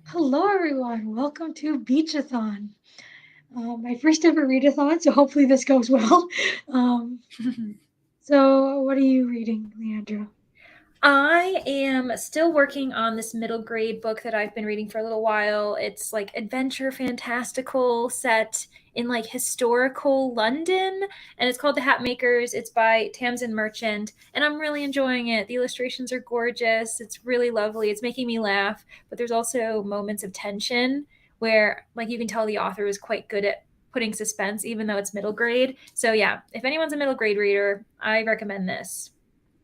Hello, everyone. Welcome to Beachathon. My first ever readathon, so hopefully this goes well. Um, so, what are you reading, Leandra? I am still working on this middle grade book that I've been reading for a little while. It's like adventure fantastical set in like historical London, and it's called The Hat Makers. It's by Tamsin Merchant, and I'm really enjoying it. The illustrations are gorgeous. It's really lovely. It's making me laugh, but there's also moments of tension where like you can tell the author is quite good at putting suspense even though it's middle grade. So yeah, if anyone's a middle grade reader, I recommend this.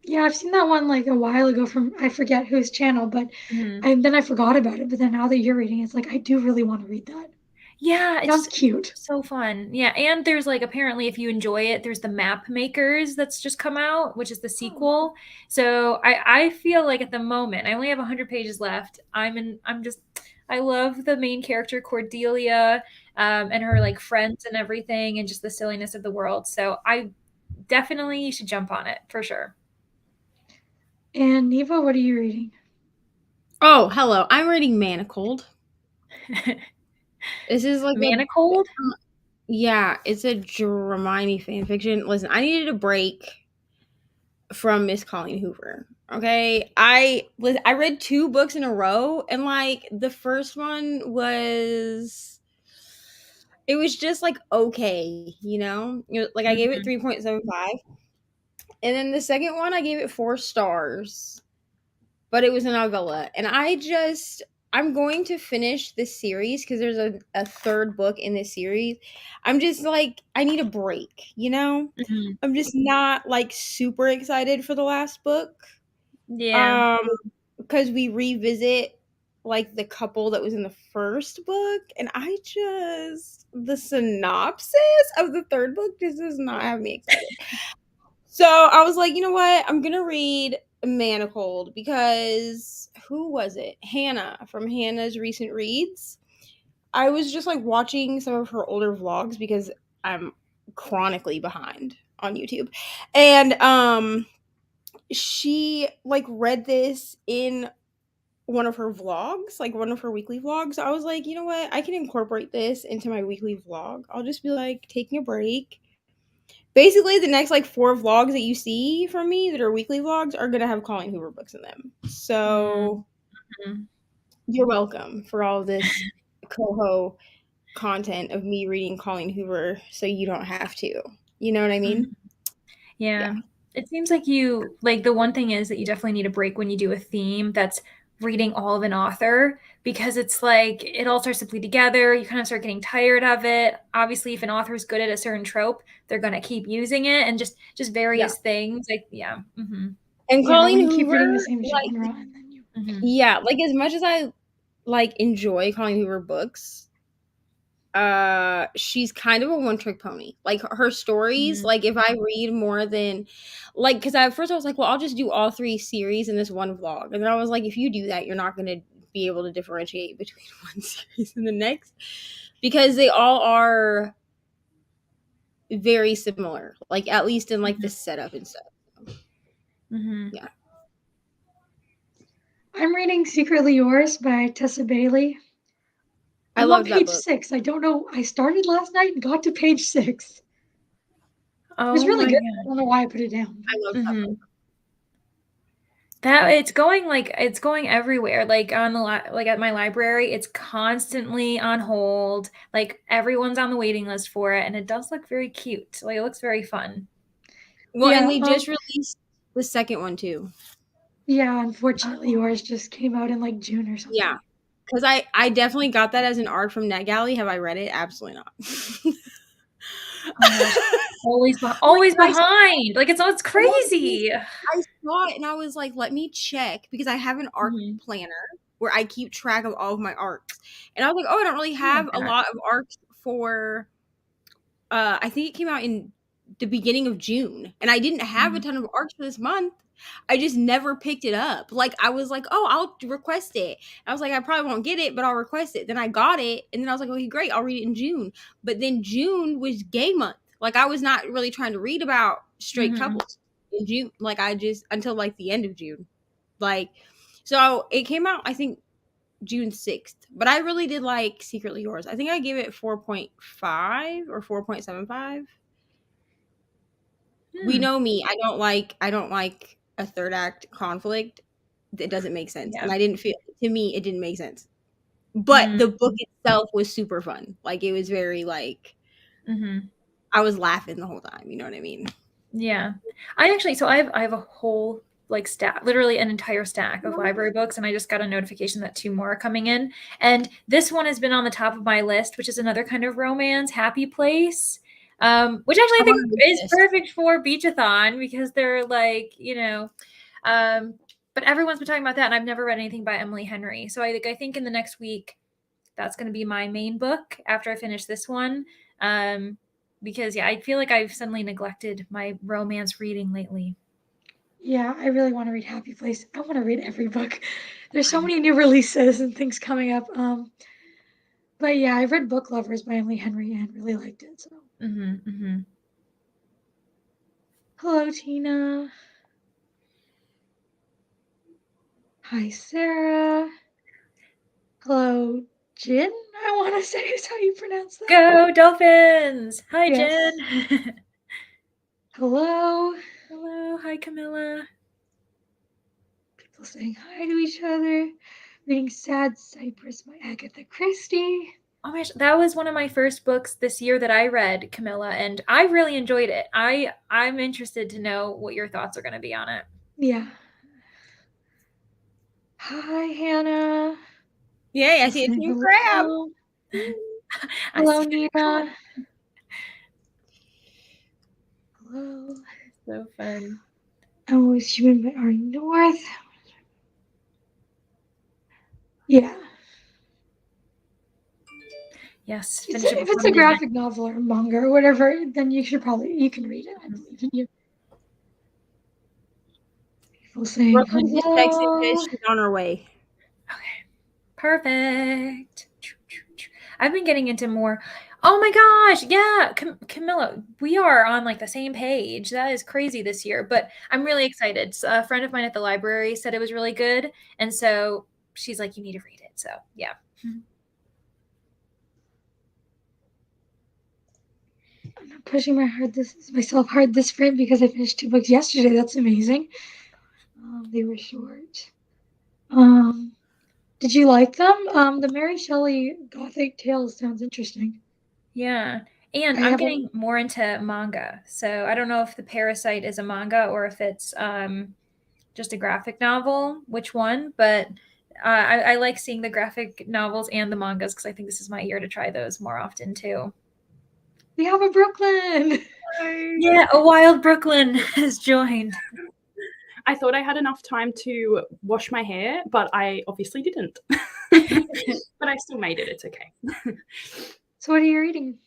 Yeah, I've seen that one like a while ago from I forget whose channel, but Mhm. then I forgot about it. But then now that you're reading, it's like I do really want to read that. Yeah, Sounds it's cute. so fun. Yeah, and there's like apparently if you enjoy it, there's the Map Makers that's just come out, which is the Oh, sequel. So I feel like at the moment I only have 100 pages left. I'm just I love the main character Cordelia, and her like friends and everything, and just the silliness of the world. So I definitely you should jump on it for sure. and Neva, what are you reading? Oh, hello. I'm reading Manacled. This is like a Manicold? yeah, it's a Hermione fan fiction. Listen, I needed a break from Miss Colleen Hoover. Okay, I read two books in a row, and like the first one was it was just like okay, like I gave it Mhm. 3.75, and then the second one I gave it 4 stars. But it was a novella. And I'm going to finish this series because there's a third book in this series. I'm just like, I need a break. Mhm. I'm just not like super excited for the last book. Yeah. Um, because we revisit like the couple that was in the first book, and the synopsis of the third book just does not have me excited. So I was like, you know what? I'm gonna read Manacled because who was it? Hannah from Hannah's Recent Reads. I was just like watching some of her older vlogs because I'm chronically behind on YouTube. And she like read this in one of her vlogs, like one of her weekly vlogs. I was like, you know what? I can incorporate this into my weekly vlog. I'll just be like taking a break. Basically, the next like 4 vlogs that you see from me that are weekly vlogs are gonna have Colleen Hoover books in them. So Mhm. you're welcome for all of this coho content of me reading Colleen Hoover, so you don't have to. You know what I Mhm. mean? Yeah. Yeah. It seems like you like the one thing is that you definitely need a break when you do a theme that's reading all of an author because it's like it all starts to bleed together. You kind of start getting tired of it. Obviously, if an author is good at a certain trope, they're going to keep using it and just Yeah. various things. Like yeah. And Yeah, when Colleen you keep Hoover, reading the same like, genre, and then you. yeah, like as much as I like enjoy Colleen Hoover books, she's kind of a one trick pony. Like her stories, Mhm. like if I read more than like because at first I was like, well, I'll just do all 3 series in this one vlog. And then I was like, if you do that, you're not gonna be able to differentiate between one series and the next because they all are very similar, like at least in like the Mhm. setup and stuff. Mhm. Yeah. I'm reading Secretly Yours by Tessa Bailey. I I'm on loved that page book. 6. I don't know. I started last night and got to page 6. It was Oh really my good. I god. don't know why I put it down. I loved that book. Mhm. That it's going like it's going everywhere. Like on the like at my library, it's constantly on hold. Like everyone's on the waiting list for it, and it does look very cute. Like it looks very fun. Well, and Yeah, they just released the second one too. yeah, unfortunately Oh, yours just came out in like June or Yeah. something. Because I definitely got that as an art from NetGalley. Have I read it? Absolutely not. oh my gosh, Like, always behind. Like it's crazy. I saw it and I was like, let me check because I have an art Mhm. planner where I keep track of all of my arcs. And I was like, oh, I don't really I love have a that. lot of arcs for I think it came out in the beginning of June. And I didn't have a Mhm. ton of arcs for this month. I just never picked it up. Like I was like, oh, I'll request it. I was like, I probably won't get it, but I'll request it. Then I got it, and then I was like, okay, great, I'll read it in June. But then June was gay month. Like I was not really trying to read about straight Mhm. couples in June. Like I just until like the end of June. Like so it came out, I think June 6th. But I really did like Secretly Yours. I think I gave it 4.5 or 4.75. We know me. I don't like a third act conflict that doesn't make sense. Yeah. And to me it didn't make sense. But the book itself was super fun. Like it was very like I was laughing the whole time, you know what I mean? Yeah. I have a whole like stack, literally an entire stack of library books, and I just got a notification that 2 more are coming in. And this one has been on the top of my list, which is another kind of romance, Happy Place. Which actually I think is perfect for Beachathon because they're like, but everyone's been talking about that, and I've never read anything by Emily Henry. So I think in the next week, that's going to be my main book after I finish this one. Because I feel like I've suddenly neglected my romance reading lately. Yeah, I really want to read Happy Place. I want to read every book. There's so many new releases and things coming up. But yeah, I've read Book Lovers by Emily Henry and really liked it. So. Hello, Tina. Hi, Sarah. Hello, Jin. I want to say is how you pronounce that. Go Dolphins! Hi, yes. Jen. Hello. Hello. Hi, Camilla. People saying hi to each other. Reading Sad Cypress by Agatha Christie. Oh my gosh, that was one of my first books this year that I read, Camilla, and I really enjoyed it. I'm interested to know what your thoughts are going to be on it. Yeah. Hi, Hannah. Yay, I see a team crab. Hello, Nina. Hello. So fun. Oh, is human by R. North. Yeah. Yes. If it's a graphic novel or manga or whatever, then you can read it. I believe in you. People saying Brooklyn's just texting this. She's on her way. Okay. Perfect. I've been getting into more. Oh my gosh. Yeah. Camilla, we are on like the same page. That is crazy this year, but I'm really excited. So a friend of mine at the library said it was really good. And so she's like, you need to read it. So yeah. I'm not pushing myself hard this sprint because I finished 2 books yesterday. That's amazing. They were short. Did you like them? The Mary Shelley Gothic Tales sounds interesting. Yeah. And I'm getting more into manga. So I don't know if The Parasite is a manga or if it's just a graphic novel, which one, but I like seeing the graphic novels and the mangas because I think this is my year to try those more often too. We have a Brooklyn! Yeah, a wild Brooklyn has joined. I thought I had enough time to wash my hair, but I obviously didn't. But I still made it. It's okay. So what are you reading?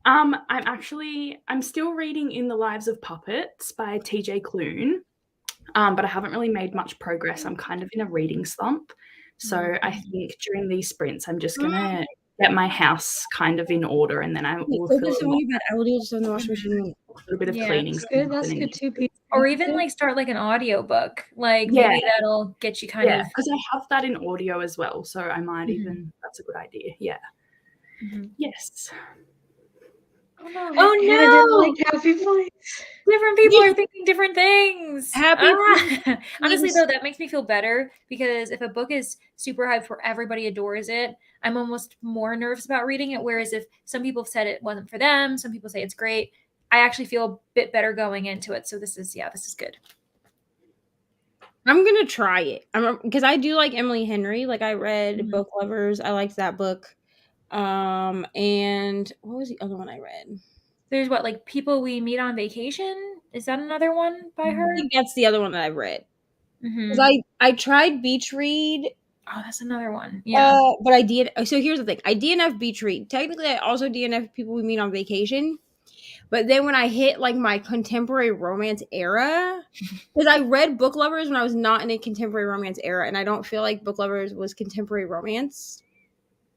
I'm still reading In the Lives of Puppets by TJ Klune, but I haven't really made much progress. I'm kind of in a reading slump. So I think during these sprints, I'm just going to get my house kind of in order, and then I will focus on you, but I will do just in the washing machine. A little bit of cleaning. That's good too. Or even like start like an audiobook. Like maybe that'll get you kind of. Because I have that in audio as well. So I might even, that's a good idea. Yeah. Yes. Oh no! Didn't like Happy Place. Different people are thinking different things. Honestly, though, that makes me feel better because if a book is super hyped where everybody adores it, I'm almost more nervous about reading it. Whereas if some people have said it wasn't for them, some people say it's great, I actually feel a bit better going into it. So this is good. I'm gonna try it. Because I do like Emily Henry. Like I read Book Lovers. I liked that book. And what was the other one I read? There's like People We Meet on Vacation. Is that another one by her? I think that's the other one that I read. Because I tried Beach Read. Oh, that's another one. Yeah. But I did. So here's the thing. I DNF Beach Read. Technically, I also DNF People We Meet on Vacation. But then when I hit like my contemporary romance era, because I read Book Lovers when I was not in a contemporary romance era, and I don't feel like Book Lovers was contemporary romance.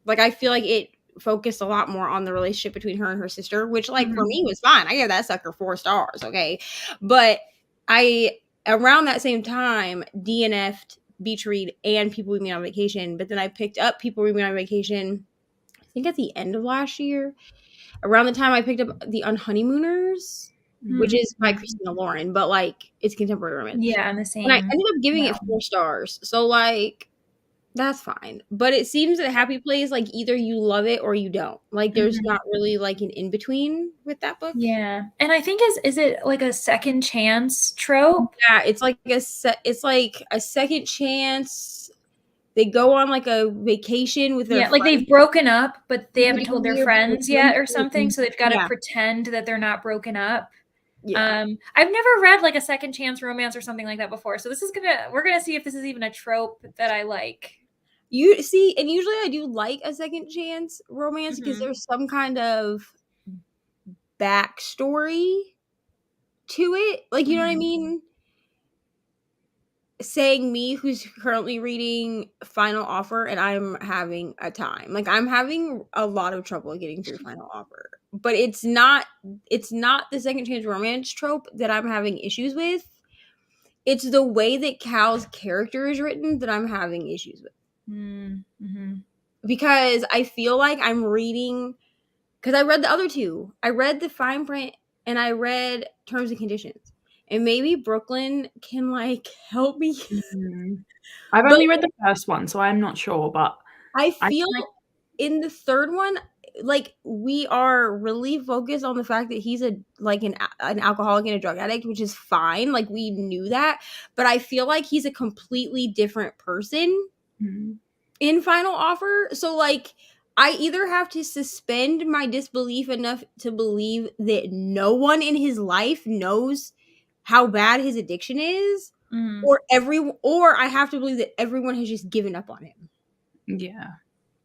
Like I feel like it focused a lot more on the relationship between her and her sister, which like for me was fine. I gave that sucker 4 stars, okay? But I around that same time DNF'd beach read and People We Meet on Vacation, but then I picked up People We Meet on Vacation, I think at the end of last year, around the time I picked up The Unhoneymooners, which is by Christina Lauren, but like it's contemporary romance. Yeah, I'm the same. And I ended up giving it 4 stars. So like that's fine. But it seems that Happy Place, like either you love it or you don't. Like there's not really like an in between with that book. Yeah, and I think is it like a second chance trope? Yeah, it's like a second chance. They go on like a vacation with their like they've broken up, but they haven't told their Weird friends yet or something, relationship. so they've got to Yeah. pretend that they're not broken up. Yeah. I've never read like a second chance romance or something like that before, so we're gonna see if this is even a trope that I like. You see, and usually I do like a second chance romance because there's some kind of backstory to it. Like, you know what I mean? Saying me, who's currently reading Final Offer, and I'm having a time. Like, I'm having a lot of trouble getting through Final Offer. But it's not the second chance romance trope that I'm having issues with. It's the way that Cal's character is written that I'm having issues with. Because I feel like I'm reading, because I read the other two. I read the fine print and I read Terms and Conditions. And maybe Brooklyn can like help me. I've only read the first one, so I'm not sure, but I feel in the third one, like we are really focused on the fact that he's an alcoholic and a drug addict, which is fine. Like we knew that, but I feel like he's a completely different person in Final Offer. So like I either have to suspend my disbelief enough to believe that no one in his life knows how bad his addiction is, or I have to believe that everyone has just given up on him. Yeah.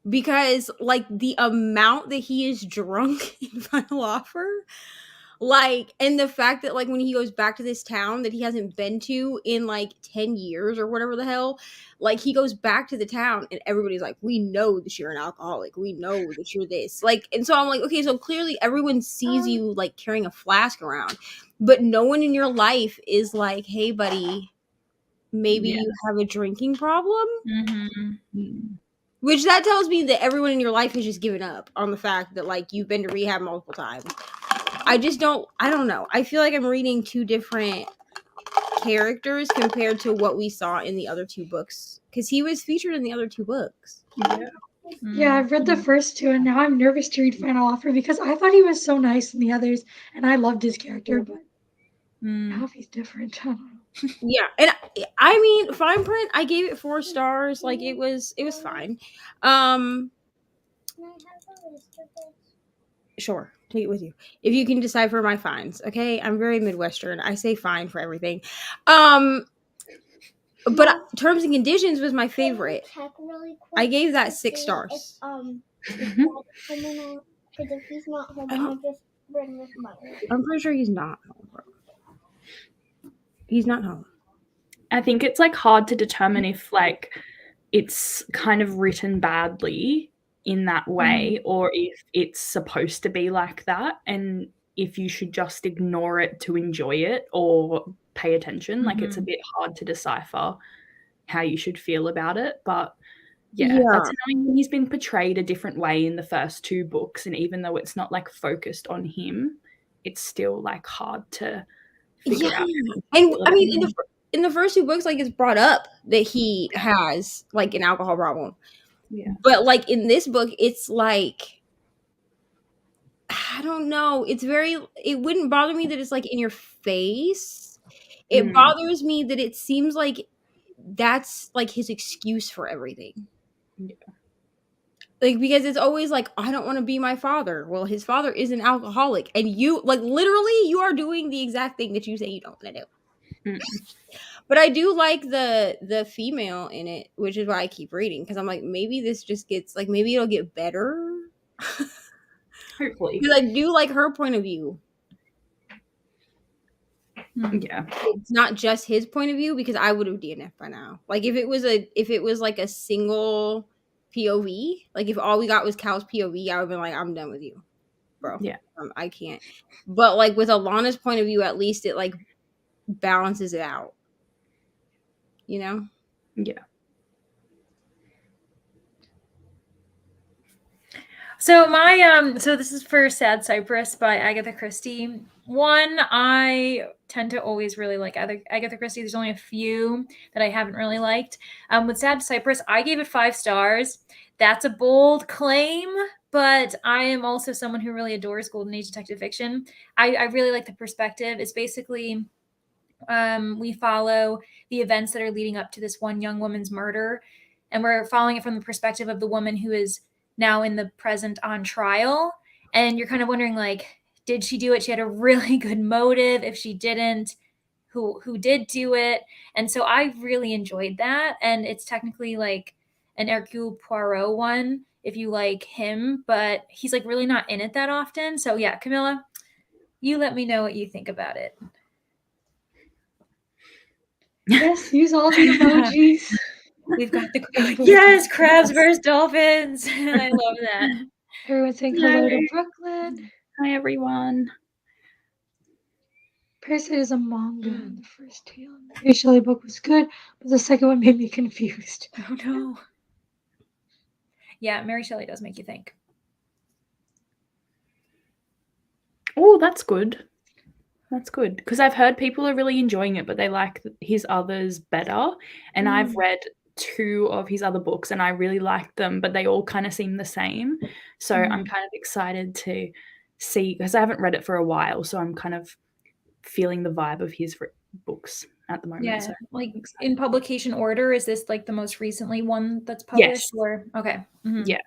Because like the amount that he is drunk in Final Offer, like, and the fact that like when he goes back to this town that he hasn't been to in like 10 years or whatever the hell, like he goes back to the town and everybody's like, we know that you're an alcoholic, we know that you're this, like, and so I'm like, okay, so clearly everyone sees you like carrying a flask around, but no one in your life is like, hey buddy, maybe you have a drinking problem. Which that tells me that everyone in your life has just given up on the fact that like you've been to rehab multiple times. I don't know. I feel like I'm reading two different characters compared to what we saw in the other two books. Because he was featured in the other two books. Yeah, I've read the first two and now I'm nervous to read Final Offer because I thought he was so nice in the others and I loved his character, but now he's different. I don't know. Yeah, and I mean, fine print, I gave it 4 stars. Like it was fine. Sure, take it with you if you can decipher my fines. Okay, I'm very Midwestern. I say fine for everything. But Terms and Conditions was my favorite. I gave that 6 stars. If he's not home, I'll just bring his mother. I'm pretty sure he's not home. He's not home. I think it's like hard to determine if like it's kind of written badly in that way or if it's supposed to be like that, and if you should just ignore it to enjoy it or pay attention. Like it's a bit hard to decipher how you should feel about it, but yeah, that's annoying when he's been portrayed a different way in the first 2 books, and even though it's not like focused on him, it's still like hard to figure out. And I mean, in the first 2 books, like it's brought up that he has like an alcohol problem. Yeah. But like in this book, it's like, I don't know. It wouldn't bother me that it's like in your face. It bothers me that it seems like that's like his excuse for everything. Yeah. Like, because it's always like, I don't want to be my father. Well, his father is an alcoholic. And you, like, literally, you are doing the exact thing that you say you don't want to do. But I do like the female in it, which is why I keep reading. Because I'm like, maybe this just gets, like, maybe it'll get better. Hopefully. Because I do like her point of view. Yeah. It's not just his point of view, because I would have DNF'd by now. Like, if it was like a single POV, like if all we got was Cal's POV, I would have been like, I'm done with you, bro. Yeah. I can't. But like with Alana's point of view, at least it like balances it out, you know? Yeah. So my so this is for Sad Cypress by Agatha Christie. One, I tend to always really like Agatha Christie. There's only a few that I haven't really liked. With Sad Cypress, I gave it 5 stars. That's a bold claim, but I am also someone who really adores Golden Age detective fiction. I really like the perspective. It's basically we follow the events that are leading up to this one young woman's murder, and we're following it from the perspective of the woman who is now in the present on trial. And you're kind of wondering, like, did she do it? She had a really good motive. If she didn't, who did do it? And so I really enjoyed that. And it's technically like an Hercule Poirot one if you like him, but he's like really not in it that often. So yeah, Camilla, you let me know what you think about it. Yes, use all the emojis. We've got the yes, crabs versus dolphins. I love that. Everyone saying hello to Brooklyn. Hi, everyone. Parasite is a manga. The first tale in the Mary Shelley book was good, but the second one made me confused. Oh no. Yeah, Mary Shelley does make you think. Oh, that's good. That's good, because I've heard people are really enjoying it, but they like his others better. And I've read 2 of his other books, and I really like them, but they all kind of seem the same. So I'm kind of excited to see, because I haven't read it for a while, so I'm kind of feeling the vibe of his books at the moment. Yeah, so like in publication order, is this like the most recently one that's published? Yes. Or okay. Yeah.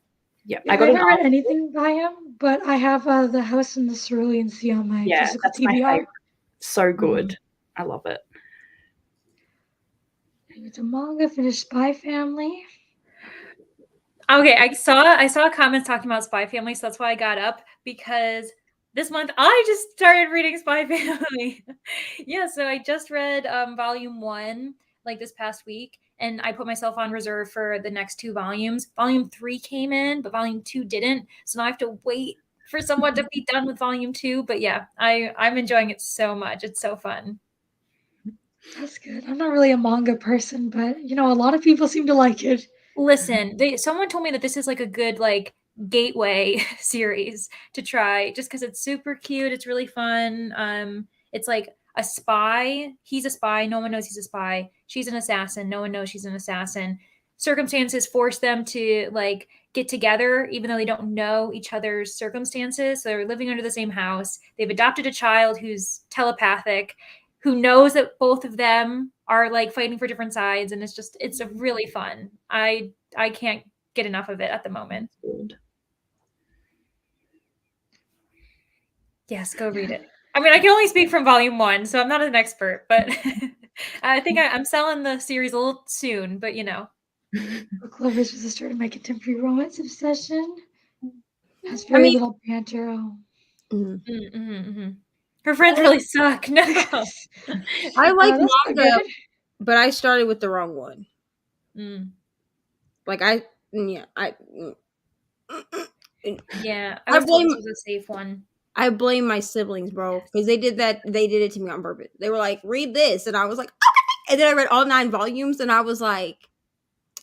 I haven't read anything by him, but I have The House in the Cerulean Sea on my physical that's TBR. my favorite. So good. I love it. It's a manga finished Spy Family. Okay, I saw comments talking about Spy Family, so that's why I got up, because this month I just started reading Spy Family. Yeah, so I just read volume 1 like this past week, and I put myself on reserve for the next 2 volumes. Volume 3 came in, but volume 2 didn't, so now I have to wait for someone to be done with volume 2. But yeah, I'm enjoying it so much. It's so fun. That's good. I'm not really a manga person, but a lot of people seem to like it. Listen, someone told me that this is like a good like gateway series to try, just because it's super cute. It's really fun. It's like a spy. He's a spy. No one knows he's a spy. She's an assassin. No one knows she's an assassin. Circumstances force them to like get together, even though they don't know each other's circumstances. So they're living under the same house. They've adopted a child who's telepathic, who knows that both of them are like fighting for different sides, and it's a really fun. I can't get enough of it at the moment. Good. Yes, go read it. I mean, I can only speak from volume 1, so I'm not an expert, but I think I'm selling the series a little soon, but Book Lovers was the start of my contemporary romance obsession. Has very little banter. Her friends really suck. No. I like that's not manga, good. but I started with the wrong one. Like I yeah, I I was told blame- this was a safe one. I blame my siblings, bro, because they did it to me on purpose. They were like, read this, and I was like, okay. And then I read all 9 volumes, and I was like,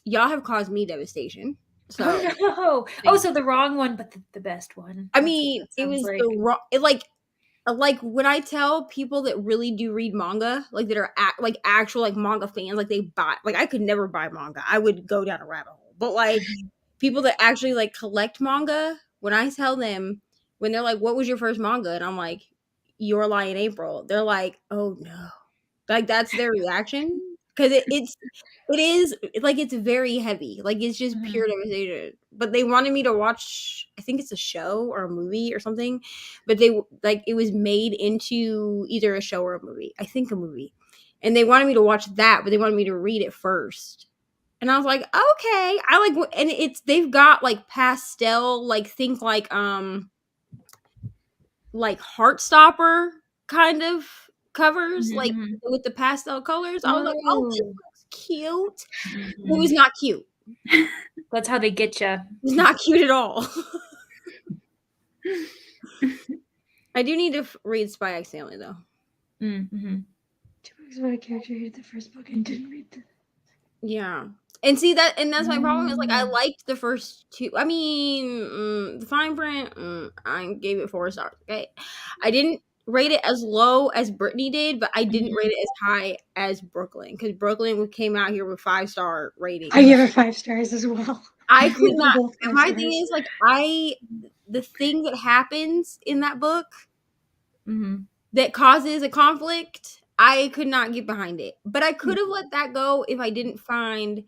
y'all have caused me devastation. So Oh no! So the wrong one, but the best one. I mean, it was like the wrong. Like when I tell people that really do read manga, like that are actual like manga fans, like they buy. Like I could never buy manga. I would go down a rabbit hole. But like people that actually like collect manga, when I tell them, when they're like, "What was your first manga?" and I'm like, "Your Lie in April," they're like, "Oh no!" Like that's their reaction, because it is like it's very heavy. Like it's just pure devastation. But they wanted me to watch, I think it's a show or a movie or something. But they like it was made into either a show or a movie. I think a movie. And they wanted me to watch that, but they wanted me to read it first. And I was like, okay. I like, and they've got like pastel, like think like Heartstopper kind of covers, like with the pastel colors. I was like, oh, this looks cute. It was not cute. That's how they get you. It was not cute at all. I do need to read Spy X Family though. 2 books about a character who hated the first book and didn't read the Yeah. And see that's my problem is like I liked the first two. I mean, the fine print, I gave it 4 stars. Okay, I didn't rate it as low as Brittany did, but I didn't rate it as high as Brooklyn because Brooklyn came out here with 5-star ratings. I give it 5 stars as well. I could not. Both 5 My stars. thing is like the thing that happens in that book that causes a conflict, I could not get behind it. But I could have let that go if I didn't find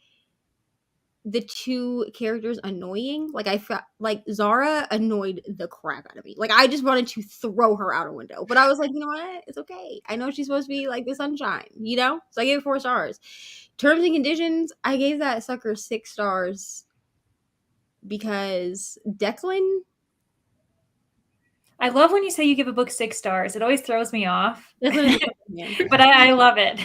the 2 characters annoying. Like I felt like Zara annoyed the crap out of me. Like I just wanted to throw her out a window. But I was like, you know what? It's okay. I know she's supposed to be like the sunshine, you know? So I gave it 4 stars. Terms and conditions, I gave that sucker 6 stars because Declan. I love when you say you give a book 6 stars. It always throws me off. Declan but I love it.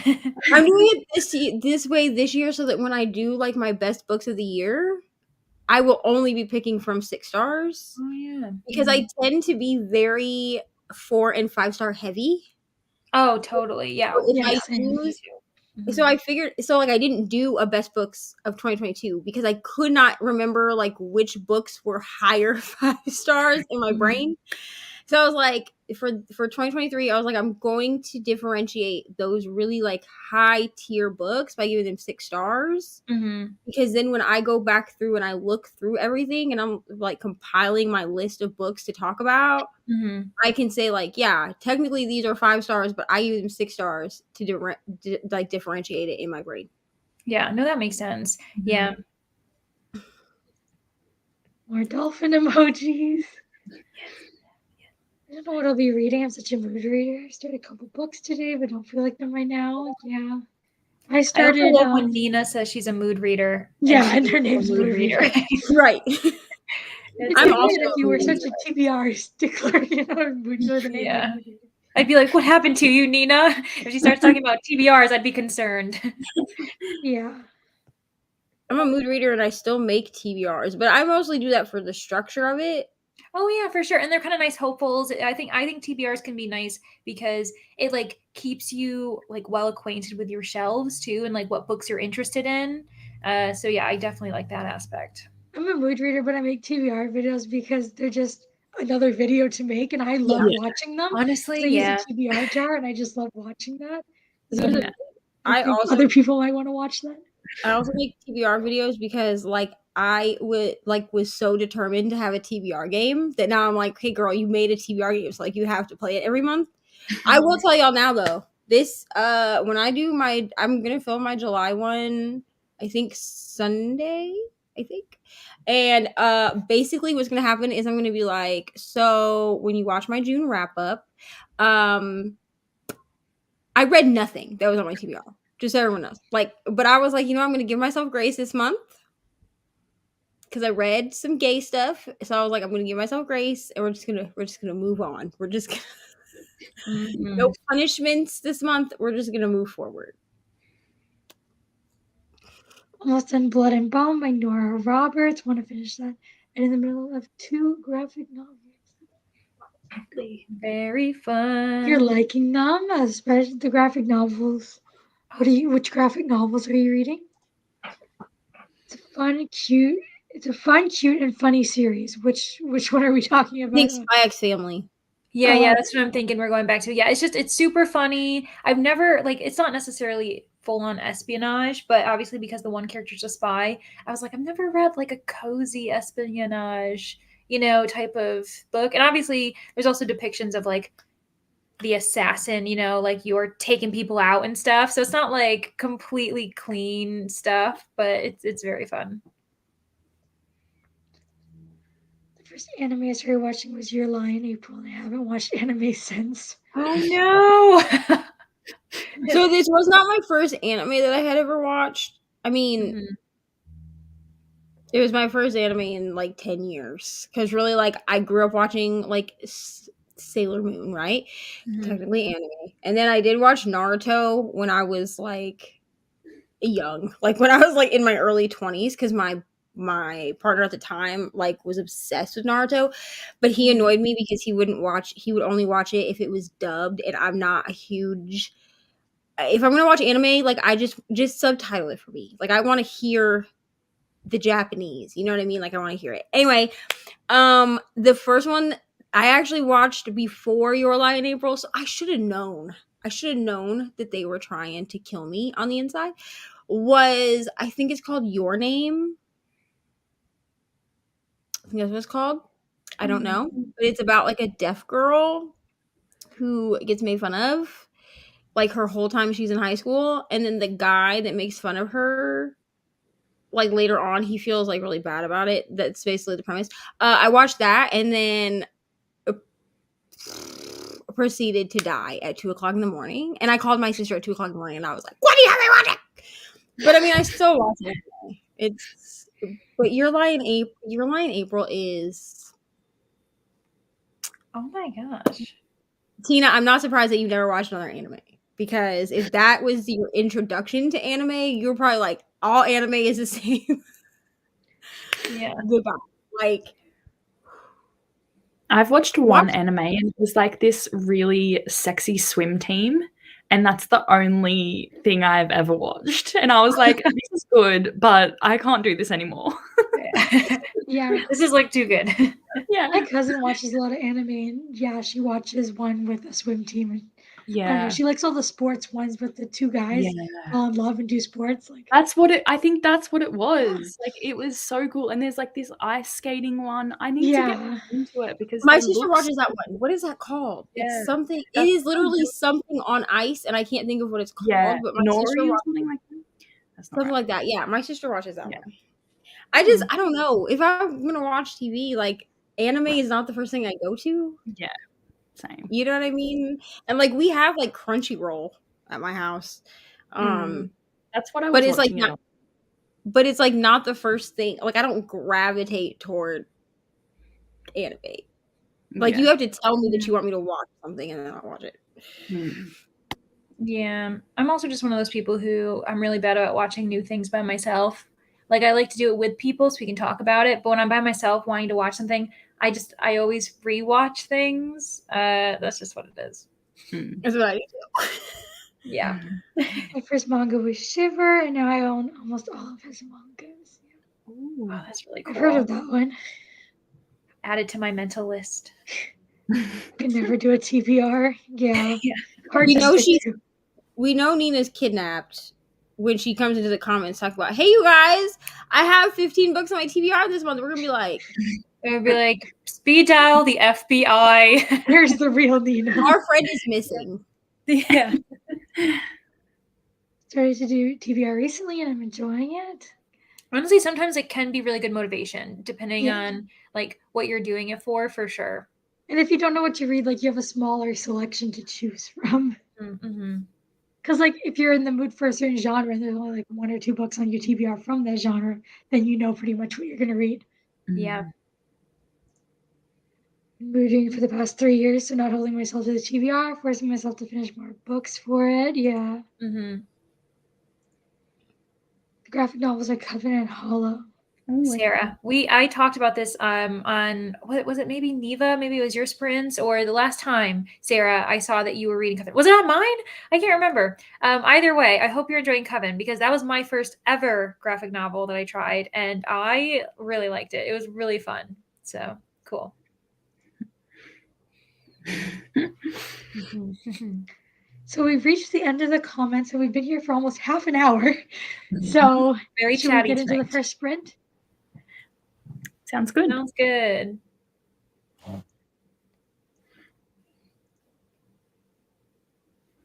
I'm doing it this way this year so that when I do like my best books of the year, I will only be picking from 6 stars. Oh yeah. Because I tend to be very 4 and 5-star heavy. Oh, totally. Yeah. So I figured, like I didn't do a best books of 2022 because I could not remember like which books were higher 5 stars in my brain. So I was like, for 2023, I was like, I'm going to differentiate those really like high tier books by giving them 6 stars. Because then when I go back through and I look through everything and I'm like compiling my list of books to talk about, I can say like, yeah, technically these are 5 stars, but I give them 6 stars to like differentiate it in my brain. Yeah, no, that makes sense. Yeah. More dolphin emojis. I don't know what I'll be reading. I'm such a mood reader. I started a couple books today, but don't feel like them right now. Yeah. I started. I love when Nina says she's a mood reader. Yeah, and her name's mood reader. Right. I'm also if you were such a TBR stickler, you know, mood the name. Yeah. I'd be like, what happened to you, Nina? If she starts talking about TBRs, I'd be concerned. Yeah. I'm a mood reader and I still make TBRs, but I mostly do that for the structure of it. Oh yeah, for sure. And they're kind of nice hopefuls. I think TBRs can be nice because it like keeps you like well acquainted with your shelves too and like what books you're interested in. So yeah, I definitely like that aspect. I'm a mood reader, but I make TBR videos because they're just another video to make and I love watching them. Honestly, so I use a TBR jar and I just love watching that. So I also other people might want to watch that. I also make TBR videos because like I was so determined to have a TBR game that now I'm like, hey girl, you made a TBR game, so like you have to play it every month. I will tell y'all now though, this when I do I'm gonna film my July one, I think Sunday, and basically what's gonna happen is I'm gonna be like, so when you watch my June wrap up, I read nothing that was on my TBR. Just so everyone knows. Like, but I was like, you know, I'm gonna give myself grace this month because I read some gay stuff. So I was like, I'm gonna give myself grace, and we're just gonna move on. We're just gonna no punishments this month. We're just gonna move forward. Almost Done Blood and Bone by Nora Roberts. Want to finish that. And in the middle of 2 graphic novels. Very fun. You're liking them, especially the graphic novels. Which graphic novels are you reading? It's a fun, cute, and funny series. Which one are we talking about? I think Spy X Family. Yeah, that's what I'm thinking we're going back to. Yeah, it's super funny. I've never, like, it's not necessarily full-on espionage, but obviously because the one character's a spy, I was like, I've never read, like, a cozy espionage, you know, type of book. And obviously there's also depictions of, like, the assassin, you know, like you're taking people out and stuff. So it's not, like, completely clean stuff, but it's very fun. First anime I started watching was Your Lie in April, and I haven't watched anime since. Oh no! So this was not my first anime that I had ever watched. I mean, it was my first anime in like 10 years. Because really, like, I grew up watching like Sailor Moon, right? Technically anime. And then I did watch Naruto when I was like young. Like when I was like in my early 20s, because my partner at the time like was obsessed with Naruto, but he annoyed me because he would only watch it if it was dubbed, and I'm not a huge if I'm gonna watch anime, like I just subtitle it for me. Like I want to hear the Japanese. You know what I mean? Like I want to hear it. Anyway, the first one I actually watched before Your Lie in April, so I should have known. I should have known that they were trying to kill me on the inside. Was I think it's called Your Name. I think that's what it's called. I don't know, but it's about like a deaf girl who gets made fun of like her whole time she's in high school, and then the guy that makes fun of her, like later on, he feels like really bad about it. That's basically the premise. I watched that and then proceeded to die at 2 o'clock in the morning, and I called my sister at 2 o'clock in the morning, and I was like, "What do you have me watching?" But I mean, I still watch it. It's but Your Lie in April is. Oh my gosh. Tina, I'm not surprised that you've never watched another anime, because if that was your introduction to anime, you're probably like, all anime is the same. Yeah. Goodbye. Like, I've watched one anime, and it was like this really sexy swim team, and that's the only thing I've ever watched. And I was like, this is good, but I can't do this anymore. Yeah. This is like too good. Yeah. My cousin watches a lot of anime, and yeah, she watches one with a swim team, and I don't know, she likes all the sports ones with the two guys fall in love and do sports. Like I think that's what it was. Like it was so cool. And there's like this ice skating one. I need to get into it because my they sister look watches that one. What is that called? Yeah. It's something. It That's is literally something on ice, and I can't think of what it's called. Yeah, But my Nori sister or watches something like that. That's not something right. like that. Yeah, my sister watches that Yeah. one. I don't know, if I'm gonna watch TV, like anime is not the first thing I go to. Yeah, same. You know what I mean? And like we have like Crunchyroll at my house. That's what I But was it's like watching it not, on. but it's like not the first thing. Like I don't gravitate toward anime. Like Yeah. you have to tell me that you want me to watch something, and then I'll watch it. Yeah. I'm also just one of those people who I'm really bad about watching new things by myself. Like I like to do it with people so we can talk about it, but when I'm by myself wanting to watch something, I always rewatch things. That's just what it is. That's what I do. Yeah. my first manga was Shiver, and now I own almost all of his mangas. Ooh, oh, that's really cool. I've heard of that one. Add it to my mental list. Could never do a TBR. Yeah. Hard We to know stick to. we know Nina's kidnapped when she comes into the comments talk about, hey, you guys, I have 15 books on my TBR this month. We're gonna be like, it would be like, speed dial the FBI. Where's the real Nina? our friend is missing. Yeah. Started to do TBR recently, and I'm enjoying it. Honestly, sometimes it can be really good motivation, depending on like what you're doing it for sure. And if you don't know what to read, like you have a smaller selection to choose from. Mm-hmm. Because like if you're in the mood for a certain genre and there's only like 1 or 2 books on your TBR from that genre, then you know pretty much what you're gonna read. Yeah. Been reading for the past 3 years, so not holding myself to the TBR, forcing myself to finish more books for it. Yeah. Mm-hmm. The graphic novels are Coven and Hollow. Sarah, I talked about this on what was it, maybe Neva, maybe it was your sprints, or the last time, Sarah, I saw that you were reading Coven. Was it on mine? I can't remember. Either way, I hope you're enjoying Coven, because that was my first ever graphic novel that I tried, and I really liked it. It was really fun. So cool. So we've reached the end of the comments, and we've been here for almost half an hour. So very should we get into the first sprint? Sounds good. Sounds good.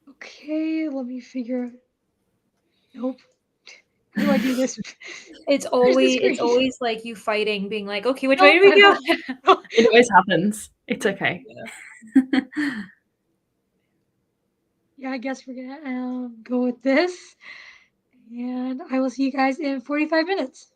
Okay, let me figure. Nope. How do I do this? It's always like you fighting, being like, okay, which way do we go? It always happens. It's okay. Yeah, I guess we're gonna go with this, and I will see you guys in 45 minutes.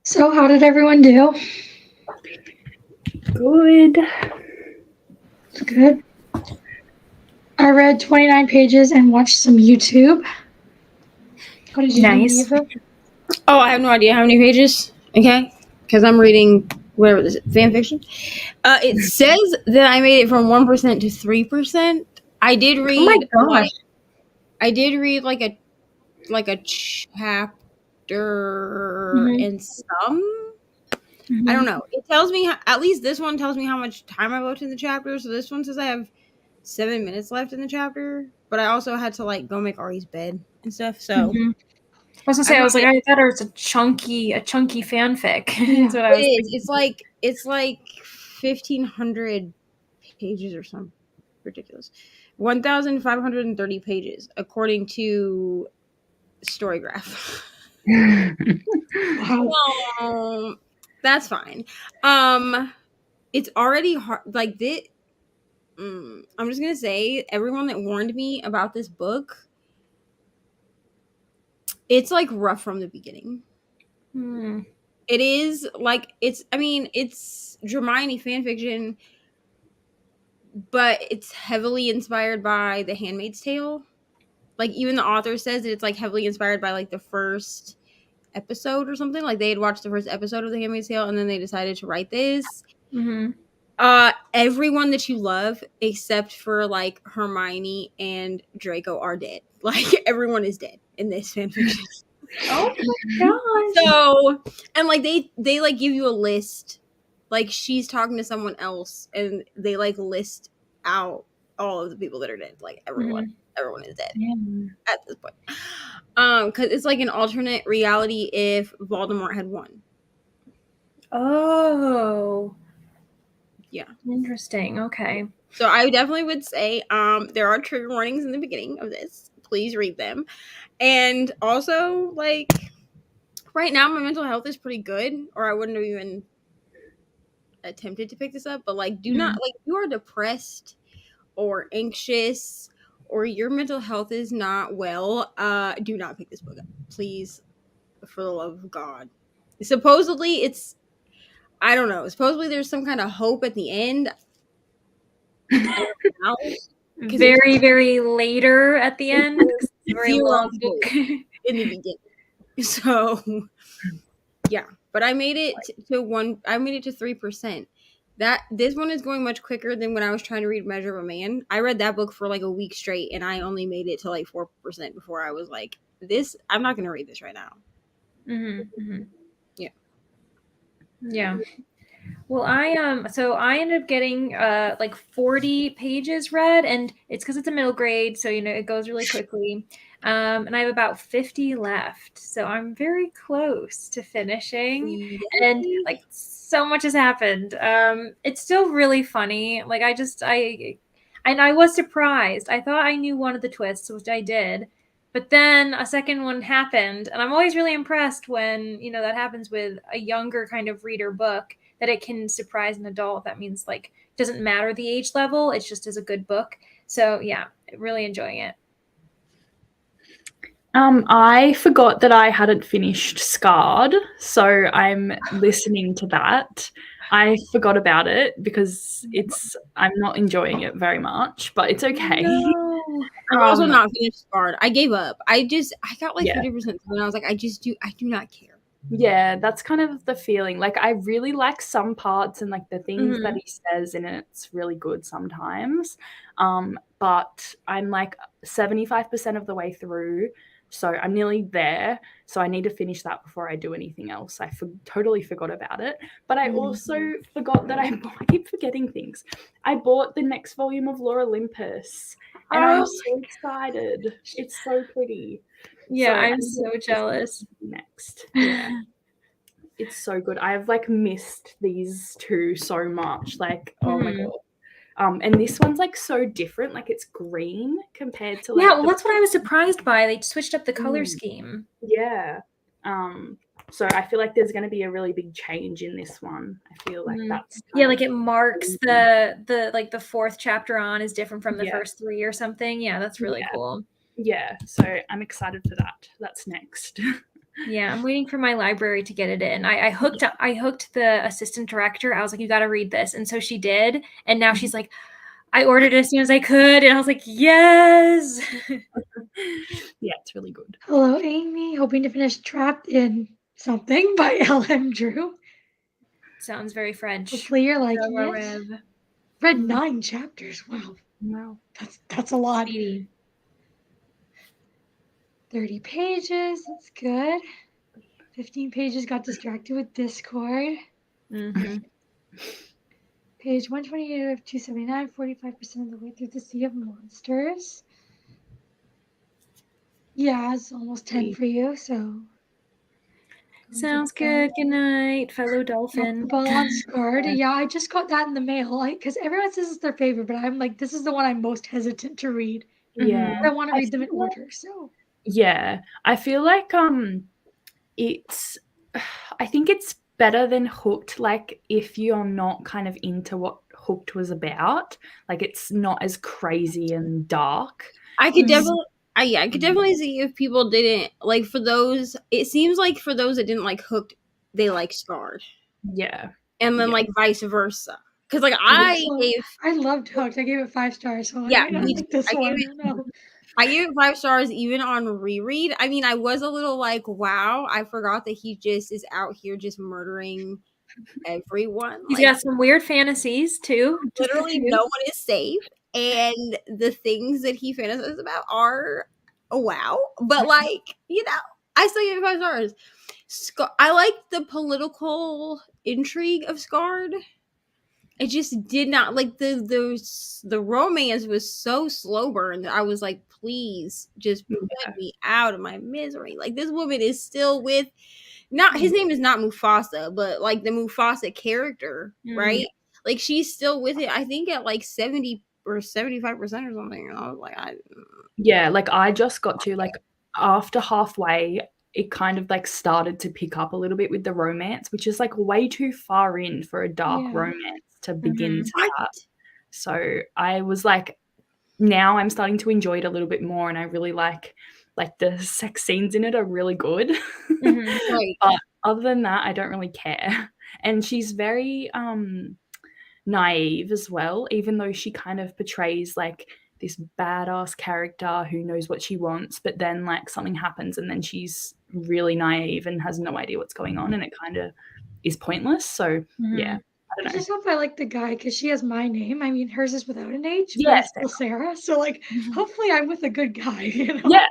So, how did everyone do? Good. It's good. I read 29 pages and watched some YouTube. What did you Nice. do, Eva? Oh, I have no idea how many pages. Okay, because I'm reading whatever this is, fan fiction. It says that I made it from 1% to 3%. I did read. Oh my gosh. I did read like a chapter and some. I don't know. It tells me at least this one tells me how much time I wrote in the chapter. So this one says I have 7 minutes left in the chapter, but I also had to like go make Ari's bed and stuff. So I was gonna say, I was like, I thought it was a chunky fanfic. Yeah. That's what I was it thinking. is. It's like 1,500 pages or something ridiculous. 1,530 pages according to Storygraph. Wow. That's fine. It's already hard. Like this. I'm just gonna say, everyone that warned me about this book, it's like rough from the beginning. It is like it's. I mean, it's Hermione fanfiction, but it's heavily inspired by The Handmaid's Tale. Like even the author says that it's like heavily inspired by like the first episode or something. Like they had watched the first episode of The Handmaid's Tale and then they decided to write this. Everyone that you love except for like Hermione and Draco are dead. Like everyone is dead in this fanfiction. Oh my gosh. So, and like they like give you a list. Like she's talking to someone else and they like list out all of the people that are dead. Like everyone is dead at this point. Because it's like an alternate reality if Voldemort had won. Oh. Yeah. Interesting. Okay. So I definitely would say there are trigger warnings in the beginning of this. Please read them. And also, like, right now my mental health is pretty good, or I wouldn't have even attempted to pick this up. But like, do not, like, you are depressed or anxious or your mental health is not well, do not pick this book up. Please, for the love of God. Supposedly it's, I don't know, supposedly there's some kind of hope at the end. I don't know. Very, very later at the end. Very long book. In the beginning. So yeah. But I made it to 3%. This one is going much quicker than when I was trying to read Measure of a Man. I read that book for like a week straight and I only made it to like 4% before I was like, I'm not gonna read this right now. Yeah. Well, I ended up getting like 40 pages read, and it's because it's a middle grade, so it goes really quickly. And I have about 50 left, so I'm very close to finishing. And like so much has happened. It's still really funny. Like I was surprised. I thought I knew one of the twists, which I did. But then a second one happened, and I'm always really impressed when, that happens with a younger kind of reader book, that it can surprise an adult. That means like it doesn't matter the age level, it's just as a good book. So yeah, really enjoying it. I forgot that I hadn't finished Scarred, so I'm listening to that. I forgot about it because I'm not enjoying it very much, but it's okay. No. I'm also not finished Scarred. I gave up. I got like 50% and I was like, I do not care. Yeah, that's kind of the feeling. Like I really like some parts and like the things that he says in it's really good sometimes. But I'm like 75% of the way through. So I'm nearly there. So I need to finish that before I do anything else. I totally forgot about it. But I also forgot that I keep forgetting things. I bought the next volume of Lore Olympus. And I'm so excited. It's so pretty. Yeah, so I'm so jealous. Next. Yeah. It's so good. I've like missed these two so much. Like, oh my God. And this one's like so different. Like it's green compared to like. Yeah, well, that's what I was surprised by. They switched up the color scheme. Yeah. So I feel like there's going to be a really big change in this one. I feel like that's like it marks the like the fourth chapter on is different from the first three or something. Yeah, that's really cool. Yeah, so I'm excited for that. That's next. Yeah, I'm waiting for my library to get it in. I hooked the assistant director. I was like, you got to read this. And so she did. And now she's like, I ordered it as soon as I could. And I was like, yes. Yeah, it's really good. Hello, Amy. Hoping to finish Trapped in Something by L.M. Drew. Sounds very French. Hopefully you're liking it. Read 9 chapters. Wow. Wow. That's a lot. Speedy. 30 pages. That's good. 15 pages got distracted with Discord. Mm-hmm. Page 128 of 279, 45% of the way through the Sea of Monsters. Yeah, it's almost 10 for you, so. Sounds good. Good night, fellow dolphin. Ball on Scarred. Yeah, I just got that in the mail because everyone says it's their favorite, but I'm like, this is the one I'm most hesitant to read. Yeah. I want to read them in order, so. Yeah. I feel like it's I think it's better than Hooked, like if you're not kind of into what Hooked was about. Like it's not as crazy and dark. I could definitely I could definitely see if people didn't like, for those, it seems like for those that didn't like Hooked, they like Scarred. Yeah. And then Yeah. like vice versa. Because like I loved Hooked. I gave it 5 stars, so Yeah, I don't like this one. I gave it 5 stars even on reread. I mean, I was a little like, wow, I forgot that he just is out here just murdering everyone. He's like, got some weird fantasies too. Literally no one is safe. And the things that he fantasizes about are wow. But like, you know, I still give it 5 stars. I like the political intrigue of Scarred. It just did not like the romance was so slow burn that I was like, please just put me out of my misery. Like, this woman is still with, not, his name is not Mufasa, but like the Mufasa character, right? Like, she's still with it, I think at like 70 or 75% or something. And I was like, yeah, like I just got to like after halfway, it kind of like started to pick up a little bit with the romance, which is like way too far in for a dark romance to begin to start. So I was like, now I'm starting to enjoy it a little bit more, and I really like the sex scenes in it are really good. right. But other than that, I don't really care. And she's very naive as well, even though she kind of portrays like this badass character who knows what she wants, but then like something happens and then she's really naive and has no idea what's going on, and it kind of is pointless. So yeah, I don't know. I just hope I like the guy because she has my name. I mean, hers is without an H, but Yes, it's still Sarah. So like, hopefully I'm with a good guy, you know? Yeah.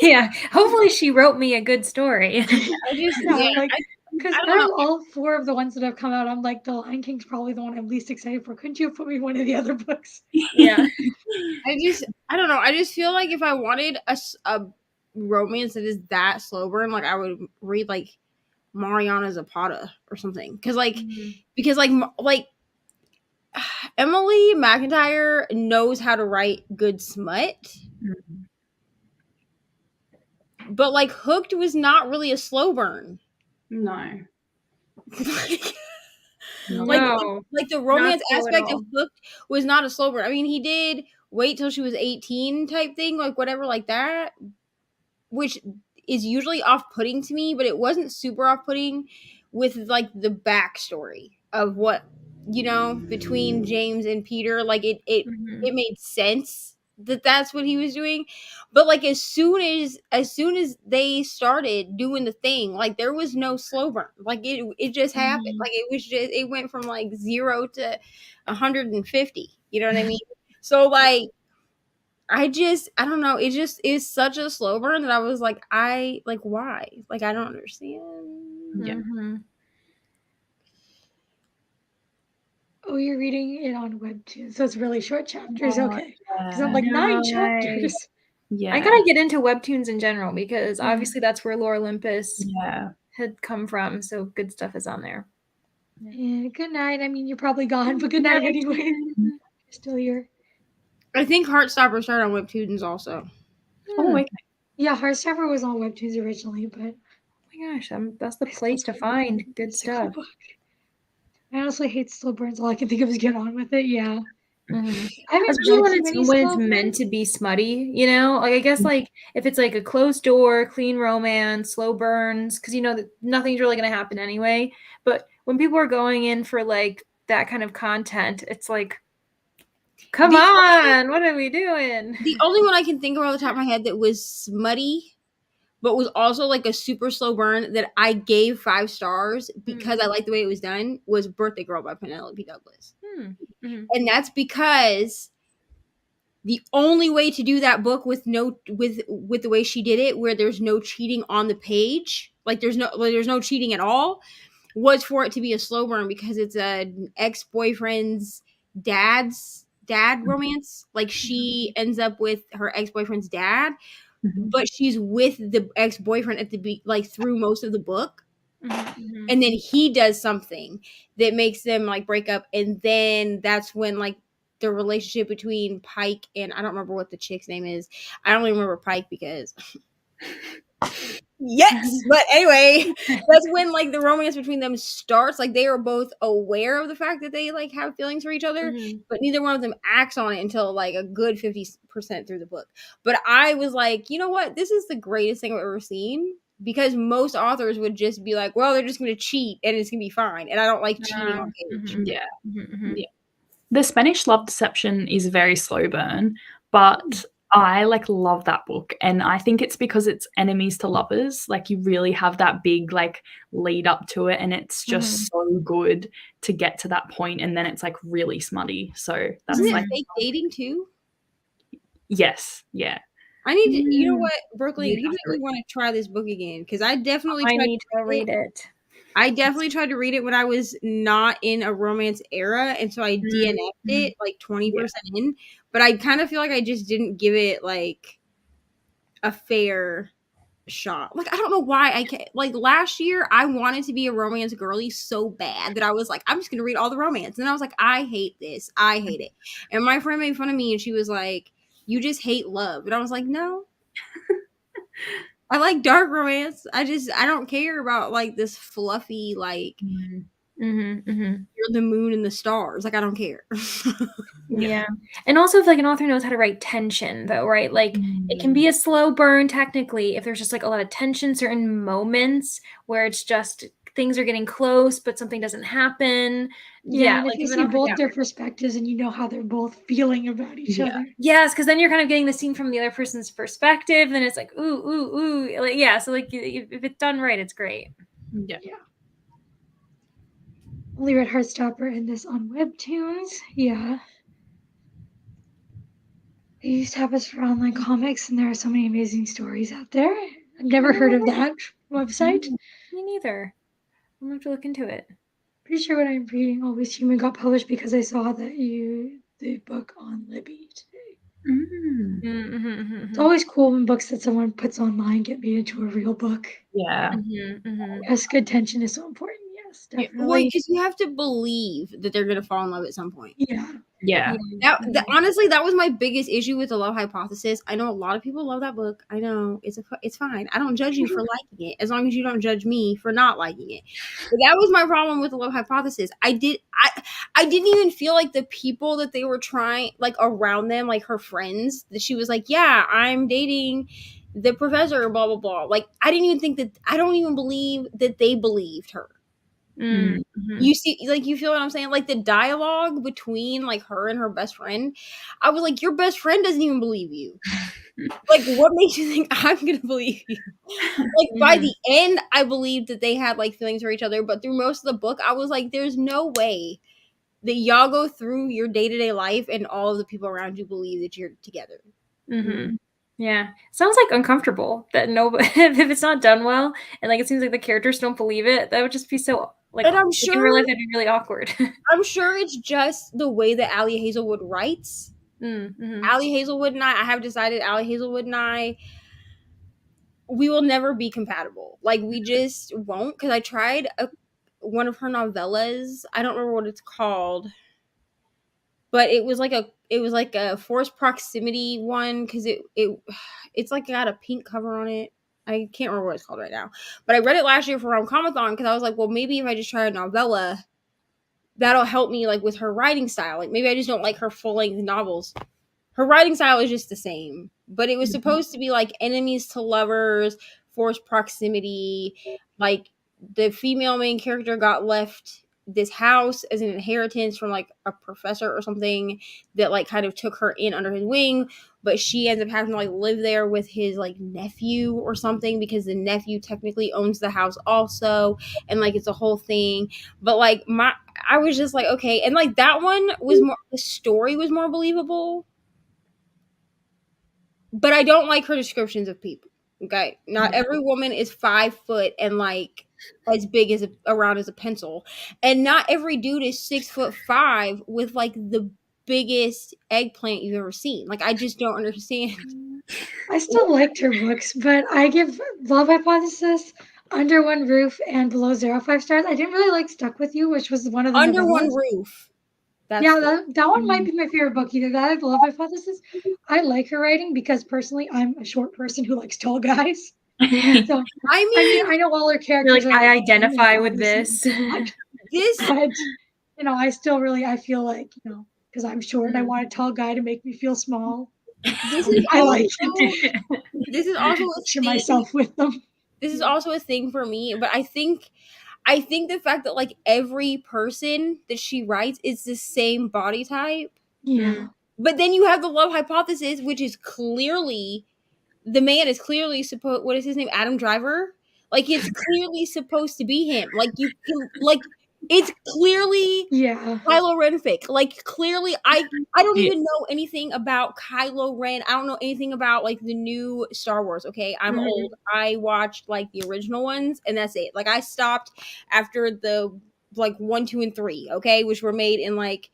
Yeah. Hopefully she wrote me a good story. I just like, because out of all 4 of the ones that have come out, I'm like, The Lion King's probably the one I'm least excited for. Couldn't you put me one of the other books? Yeah. I don't know. I just feel like if I wanted a romance that is that slow burn, like I would read like Mariana Zapata or something. Because like Emily McIntyre knows how to write good smut. But like Hooked was not really a slow burn. No. Like the romance aspect of Hooked was not a slow burn. I mean, he did wait till she was 18 type thing, like whatever, like that, which is usually off-putting to me, but it wasn't super off-putting with like the backstory of what, you know, between James and Peter. Like it made sense that that's what he was doing. But like as soon as they started doing the thing, like there was no slow burn. Like it just happened. Like it went from like 0 to 150. You know what I mean? So like I don't know. It just is such a slow burn that I was like, why? Like, I don't understand. Yeah. Oh, you're reading it on Webtoon, so it's really short chapters. Okay. Because I'm like, 9 chapters. Yeah. I gotta get into Webtoons in general because obviously that's where Lore Olympus had come from. So good stuff is on there. Yeah, good night. I mean, you're probably gone, but good night anyway. You're still here. I think Heartstopper started on Webtoons also. Oh, okay. Yeah, Heartstopper was on Webtoons originally, but oh my gosh, that's the place to find good stuff. I honestly hate slow burns. All I can think of is get on with it. Yeah. Mm-hmm. I haven't Especially read too many when it's slow burn. meant to be smutty, you know? Like I guess like if it's like a closed door, clean romance, slow burns, because you know that nothing's really gonna happen anyway. But when people are going in for like that kind of content, it's like, come on, what are we doing? The only one I can think of off the top of my head that was smutty, but was also like a super slow burn that I gave 5 stars because I liked the way it was done was Birthday Girl by Penelope Douglas. Mm-hmm. And that's because the only way to do that book with the way she did it, where there's no cheating on the page, like there's no cheating at all, was for it to be a slow burn because it's an ex-boyfriend's dad romance. Like she ends up with her ex-boyfriend's dad, but she's with the ex-boyfriend at the like through most of the book. Mm-hmm. And then he does something that makes them like break up, and then that's when like the relationship between Pike and I don't remember what the chick's name is. I only remember Pike because yes, but anyway, that's when like the romance between them starts. Like they are both aware of the fact that they like have feelings for each other, but neither one of them acts on it until like a good 50% through the book. But I was like, you know what? This is the greatest thing I've ever seen. Because most authors would just be like, well, they're just going to cheat and it's going to be fine. And I don't like cheating on page. Yeah. Yeah. The Spanish Love Deception is very slow burn, but I like love that book. And I think it's because it's enemies to lovers. Like you really have that big like lead up to it, and it's just so good to get to that point, and then it's like really smutty. So that's Isn't like it fake dating too? yes, yeah. I need to, you know what, Berkeley, You'd you have to definitely want to try this book again because I definitely I tried need to read it. I definitely tried to read it when I was not in a romance era, and so I DNF'd it like 20% in. But I kind of feel like I just didn't give it like a fair shot. Like I don't know why I can't. Like last year, I wanted to be a romance girly so bad that I was like, I'm just gonna read all the romance, and I was like, I hate this. I hate it. And my friend made fun of me, and she was like, "You just hate love," and I was like, no. I like dark romance. I don't care about like this fluffy like you're the moon and the stars. Like I don't care. Yeah. And also if like an author knows how to write tension though, right? Like it can be a slow burn technically if there's just like a lot of tension, certain moments where it's just things are getting close but something doesn't happen. Yeah, and if like you if an see author both can their perspectives and you know how they're both feeling about each other. yes, because then you're kind of getting the scene from the other person's perspective. Then it's like ooh. Like, yeah, so like if it's done right, it's great. Yeah. Only read Heartstopper and this on Webtoons. Yeah. I used to have us for online comics, and there are so many amazing stories out there. I've never heard of that website. Me neither. I'm gonna have to look into it. Pretty sure what I'm reading, Always Human, got published because I saw that the book on Libby today. It's always cool when books that someone puts online get made into a real book. Yeah. Yes, good tension is so important. Yes, Well, definitely. because you have to believe that they're gonna fall in love at some point. Yeah. Honestly, that was my biggest issue with the Love Hypothesis. I know a lot of people love that book. I know it's fine. I don't judge you for liking it, as long as you don't judge me for not liking it. But that was my problem with the Love Hypothesis. I didn't even feel like the people that they were trying, like around them, like her friends, that she was like, yeah, I'm dating the professor, blah blah blah. Like I don't even believe that they believed her. You see, like you feel what I'm saying? Like the dialogue between like her and her best friend, I was like, your best friend doesn't even believe you. Like, what makes you think I'm gonna believe you? Like by the end, I believed that they had like feelings for each other, but through most of the book, I was like, there's no way that y'all go through your day-to-day life and all of the people around you believe that you're together. Yeah, sounds like uncomfortable that if it's not done well and like it seems like the characters don't believe it, that would just be so like. And I'm in sure real life that'd be really awkward. I'm sure it's just the way that Allie Hazelwood writes. Allie Hazelwood and I have decided Allie Hazelwood and I, we will never be compatible. Like we just won't. Because I tried one of her novellas. I don't remember what it's called, but it was like a forced proximity one because it's like got a pink cover on it. I can't remember what it's called right now, but I read it last year for Rom-Comathon because I was like, well, maybe if I just try a novella, that'll help me like with her writing style. Like maybe I just don't like her full-length novels. Her writing style is just the same, but it was supposed to be like enemies to lovers, forced proximity, like the female main character got left this house as an inheritance from like a professor or something that like kind of took her in under his wing, but she ends up having to like live there with his like nephew or something because the nephew technically owns the house also, and like it's a whole thing. But like I was just like, okay, and like that one was more, the story was more believable, but I don't like her descriptions of people. Okay, not every woman is 5 foot and like as big as around as a pencil, and not every dude is 6'5" with like the biggest eggplant you've ever seen. Like I just don't understand. I still liked her books, but I give Love Hypothesis, Under One Roof, and Below Zero 5 stars. I didn't really like Stuck With You, which was one of the Under novellas. One Roof. That one might be my favorite book. Either that or Love Hypothesis. I like her writing because personally, I'm a short person who likes tall guys. So I mean, I know all her characters. You're like, I identify with this. But I still really, I feel like because I'm short and I want a tall guy to make me feel small. This is I like this is also a picture thing. myself with them. This is also a thing for me, but I think the fact that like every person that she writes is the same body type. Yeah. But then you have the Love Hypothesis, which is clearly the man is clearly supposed. What is his name? Adam Driver. Like it's clearly supposed to be him. Like you can like it's clearly Kylo Ren fic. Like clearly, I don't even know anything about Kylo Ren. I don't know anything about like the new Star Wars. Okay, I'm old. I watched like the original ones, and that's it. Like I stopped after the like 1, 2, and 3. Okay, which were made in like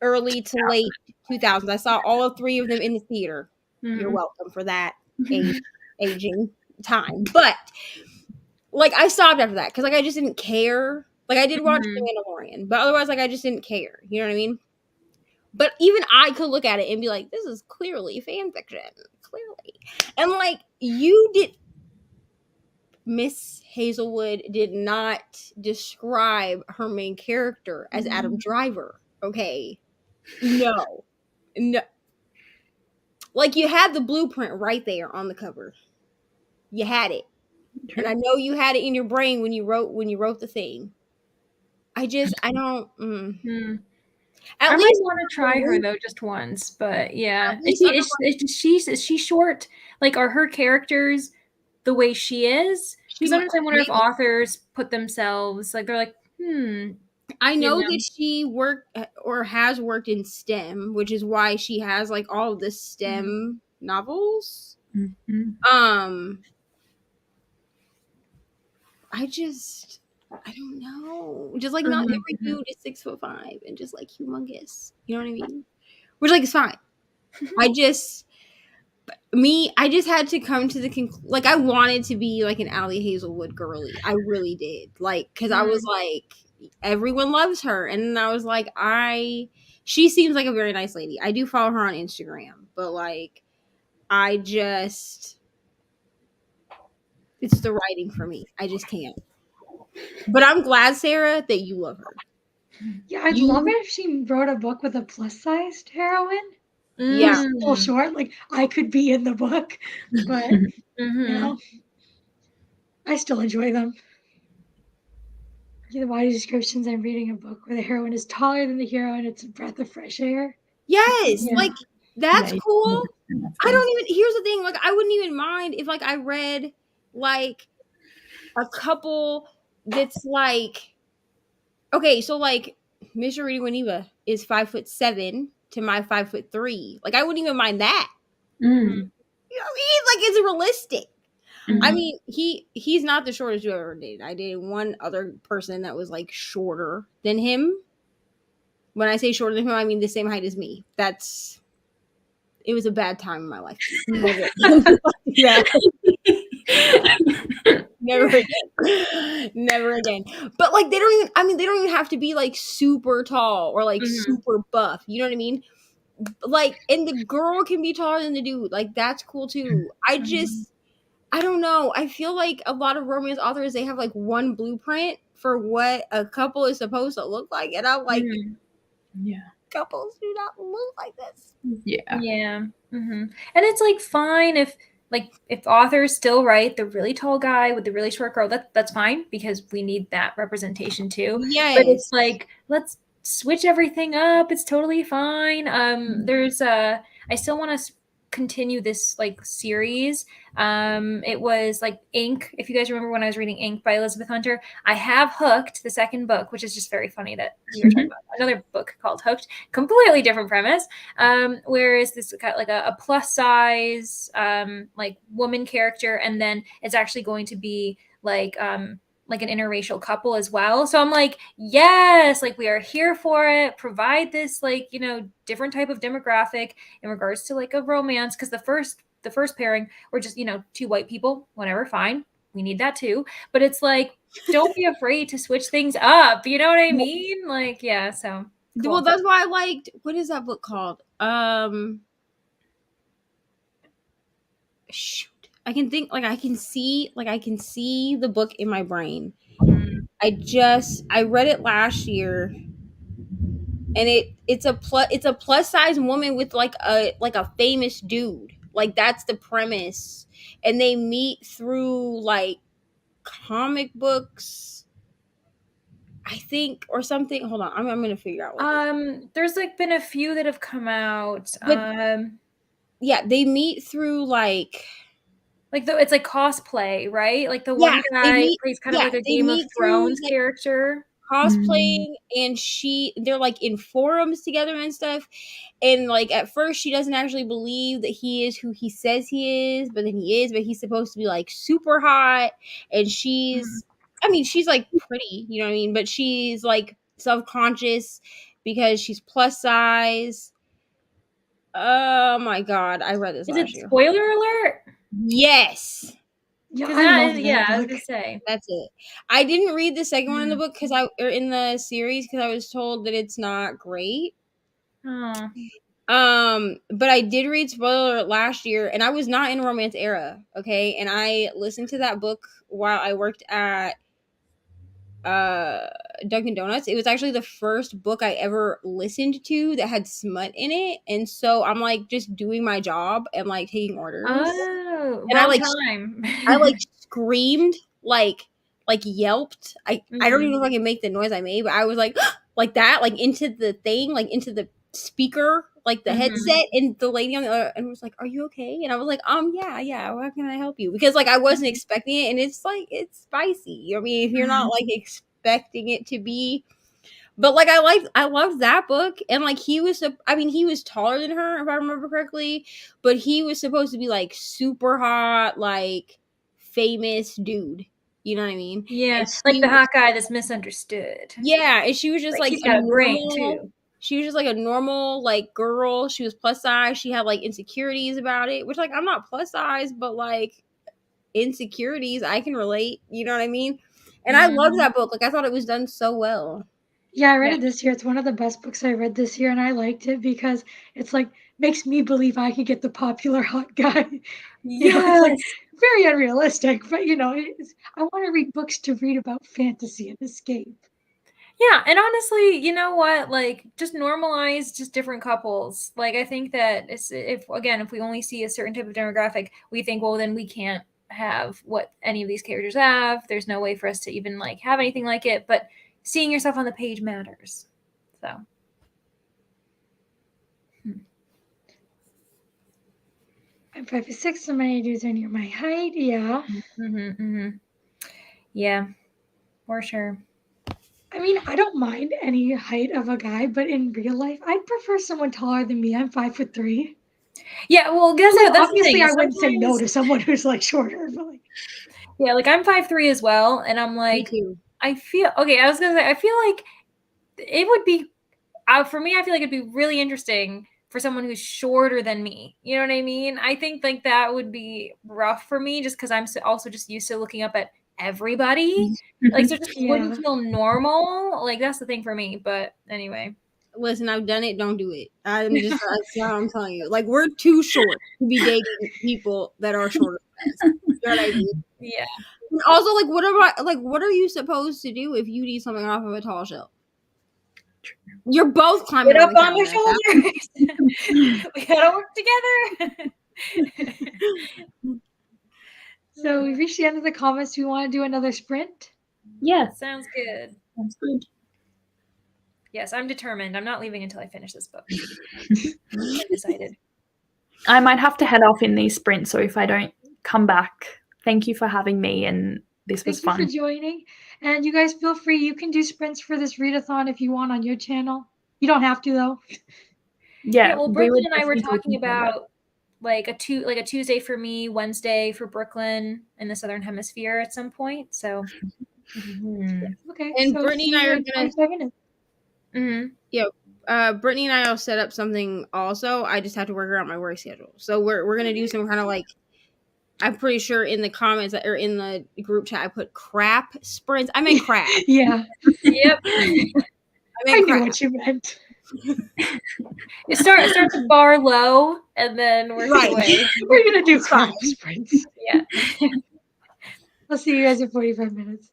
early to late 2000s. I saw all 3 of them in the theater. You're welcome for that aging time, but. Like I stopped after that because like I just didn't care. Like I did watch The Mandalorian, but otherwise like I just didn't care. You know what I mean? But even I could look at it and be like, this is clearly fan fiction. Clearly. And like Miss Hazelwood did not describe her main character as Adam Driver. Okay. No. Like you had the blueprint right there on the cover. You had it. And I know you had it in your brain when you wrote the thing. I don't. I might want to try her though, just once. But yeah, is she short? Like, are her characters the way she is? Because sometimes I wonder if authors put themselves like they're like, I know that she worked or has worked in STEM, which is why she has like all of the STEM novels. I don't know. Just like not every dude is 6'5" and just like humongous. You know what I mean? Which like is fine. I just had to come to the conclusion. Like I wanted to be like an Allie Hazelwood girly. I really did. Like because I was like everyone loves her, and then I was like she seems like a very nice lady. I do follow her on Instagram, but like it's the writing for me. I just can't. But I'm glad, Sarah, that you love her. Yeah, I'd love it if she wrote a book with a plus-sized heroine. Yeah. A little short. Like, I could be in the book. But, I still enjoy them. The body descriptions, I'm reading a book where the heroine is taller than the hero and it's a breath of fresh air. Yes, like, that's cool. I don't even, here's the thing, like, I wouldn't even mind if, like, I read, like, a couple that's, like, okay, so, like, Mr. Reading Winiva is 5'7" to my 5'3". Like, I wouldn't even mind that. You know what I mean? Like, it's realistic. I mean, he's not the shortest you ever dated. I dated one other person that was, like, shorter than him. When I say shorter than him, I mean the same height as me. It was a bad time in my life. Never again. Never again. But like they don't even have to be like super tall or like super buff. You know what I mean? Like, and the girl can be taller than the dude. Like that's cool too. I don't know. I feel like a lot of romance authors, they have like one blueprint for what a couple is supposed to look like, and I'm like, Yeah. couples do not look like this. Yeah. Yeah. And it's like fine if authors still write the really tall guy with the really short girl. That's fine because we need that representation too. Yes. But it's like, let's switch everything up. It's totally fine. There's I still want to continue this like series. It was like Ink. If you guys remember when I was reading Ink by Elizabeth Hunter, I have Hooked, the second book, which is just very funny that we were talking about another book called Hooked, completely different premise. Whereas this got like a plus size like woman character, and then it's actually going to be like an interracial couple as well. So I'm like, yes, like we are here for it. Provide this like, you know, different type of demographic in regards to like a romance, because the first pairing were just, you know, two white people, whatever, fine. We need that too. But it's like, don't be afraid to switch things up. You know what I mean? Like, yeah, so cool. Well, that's why I liked, what is that book called? Shoot. I can see the book in my brain. I read it last year, and it's a plus size woman with like a famous dude. Like that's the premise. And they meet through like comic books, I think, or something. Hold on, I'm gonna figure out what there's like been a few that have come out. But- yeah, they meet through like it's like cosplay, right? Like the Yeah, one they guy meet- plays kind yeah, of like a they Game of meet through, Thrones like, character. cosplaying, and they're like in forums together and stuff, and like at first she doesn't actually believe that he is who he says he is, but then he is, but he's supposed to be like super hot, and she's like pretty, you know what I mean, but she's like self-conscious because she's plus size. Oh my god, I read this Is it last year. spoiler alert? Yes. Yeah, Because I love that yeah, I was book. gonna say. That's it. I didn't read the second one in the book or in the series because I was told that it's not great. Oh. But I did read Spoiler Alert last year, and I was not in a romance era, okay? And I listened to that book while I worked at Dunkin' Donuts. It was actually the first book I ever listened to that had smut in it, and so I'm like just doing my job and like taking orders. Oh, and wrong time. I like screamed, like yelped. I don't even know if I can make the noise I made, but I was like like that, like into the thing, like into the speaker, like the headset, and the lady on the other end was like, "Are you okay?" And I was like, yeah. How can I help you? Because like I wasn't expecting it, and it's like it's spicy. I mean, if you're not like expecting it to be. But like I loved that book, and like he was taller than her if I remember correctly, but he was supposed to be like super hot, like famous dude. You know what I mean? Yeah, And like the hot guy that's misunderstood. yeah, and she was just like he's got a brain normal, too. She was just like a normal like girl. She was plus size. She had like insecurities about it, which like I'm not plus size, but like insecurities I can relate. You know what I mean? And I loved that book. Like I thought it was done so well. Yeah, I read it this year. It's one of the best books I read this year, and I liked it because it's like makes me believe I could get the popular hot guy. You know, it's like very unrealistic, but you know, I want to read books to read about fantasy and escape. Yeah, and honestly, you know what? Like, just normalize just different couples. Like, I think that if we only see a certain type of demographic, we think, well, then we can't have what any of these characters have. There's no way for us to even like have anything like it. But seeing yourself on the page matters. So. I'm 5'6", so many dudes are near my height. Yeah. Yeah, for sure. I mean, I don't mind any height of a guy, but in real life, I'd prefer someone taller than me. I'm 5'3". Yeah, well, guess like, that's obviously the thing. I wouldn't say no to someone who's like shorter, but like. Yeah, like I'm 5'3" as well, and I'm like, I feel okay. I was gonna say, I feel like it would be for me. I feel like it'd be really interesting for someone who's shorter than me. You know what I mean? I think like that would be rough for me, just because I'm also just used to looking up at everybody. Like, so just wouldn't feel normal. Like that's the thing for me. But anyway. Listen, I've done it. Don't do it. That's how I'm telling you. Like, we're too short to be dating people that are shorter than us. You know what I mean? Yeah. And also, like, what are you supposed to do if you need something off of a tall shelf? You're both climbing Get on up the on my counter. shoulders. We gotta work together. So we reached the end of the comments. Do we want to do another sprint? Yeah, Sounds good. sounds good. Yes, I'm determined. I'm not leaving until I finish this book. I'm decided. I might have to head off in these sprints, so if I don't come back, thank you for having me, and this was Thank you fun. for joining. And you guys feel free. You can do sprints for this readathon if you want on your channel. You don't have to though. Yeah, well, we Brooklyn and I were definitely talking about about like a Tuesday for me, Wednesday for Brooklyn in the Southern Hemisphere at some point. So, Okay. And So Brittany see and I you are in gonna. 25 minutes. Brittany and I will set up something also. I just have to work around my work schedule. So we're gonna do some kind of like, I'm pretty sure in the comments or in the group chat I put crap sprints. I meant crap. Yeah. Yep. I I meant knew crap. what you meant. Start the bar low and then work Right. your way. We're gonna do It's fine. crap sprints. Yeah. I'll see you guys in 45 minutes.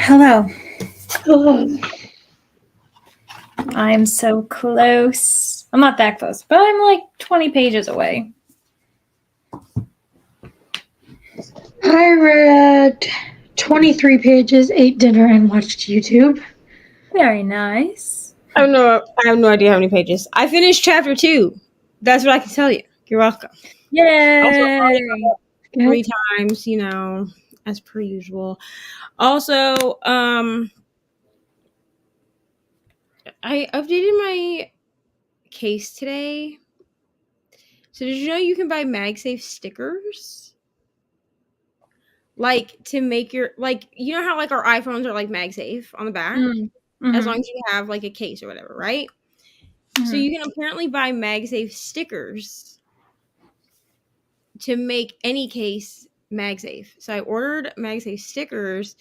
Hello. Oh, I'm so close. I'm not that close, but I'm like 20 pages away. I read 23 pages, ate dinner, and watched YouTube. Very nice. I have no idea how many pages. I finished chapter 2. That's what I can tell you. You're welcome. Yay! Also, Good. 3 times, as per usual. Also, I updated my case today. So did you know you can buy MagSafe stickers? Like to make your you know how like our iPhones are like MagSafe on the back? As long as you have like a case or whatever, right? So you can apparently buy MagSafe stickers to make any case MagSafe. So I ordered MagSafe stickers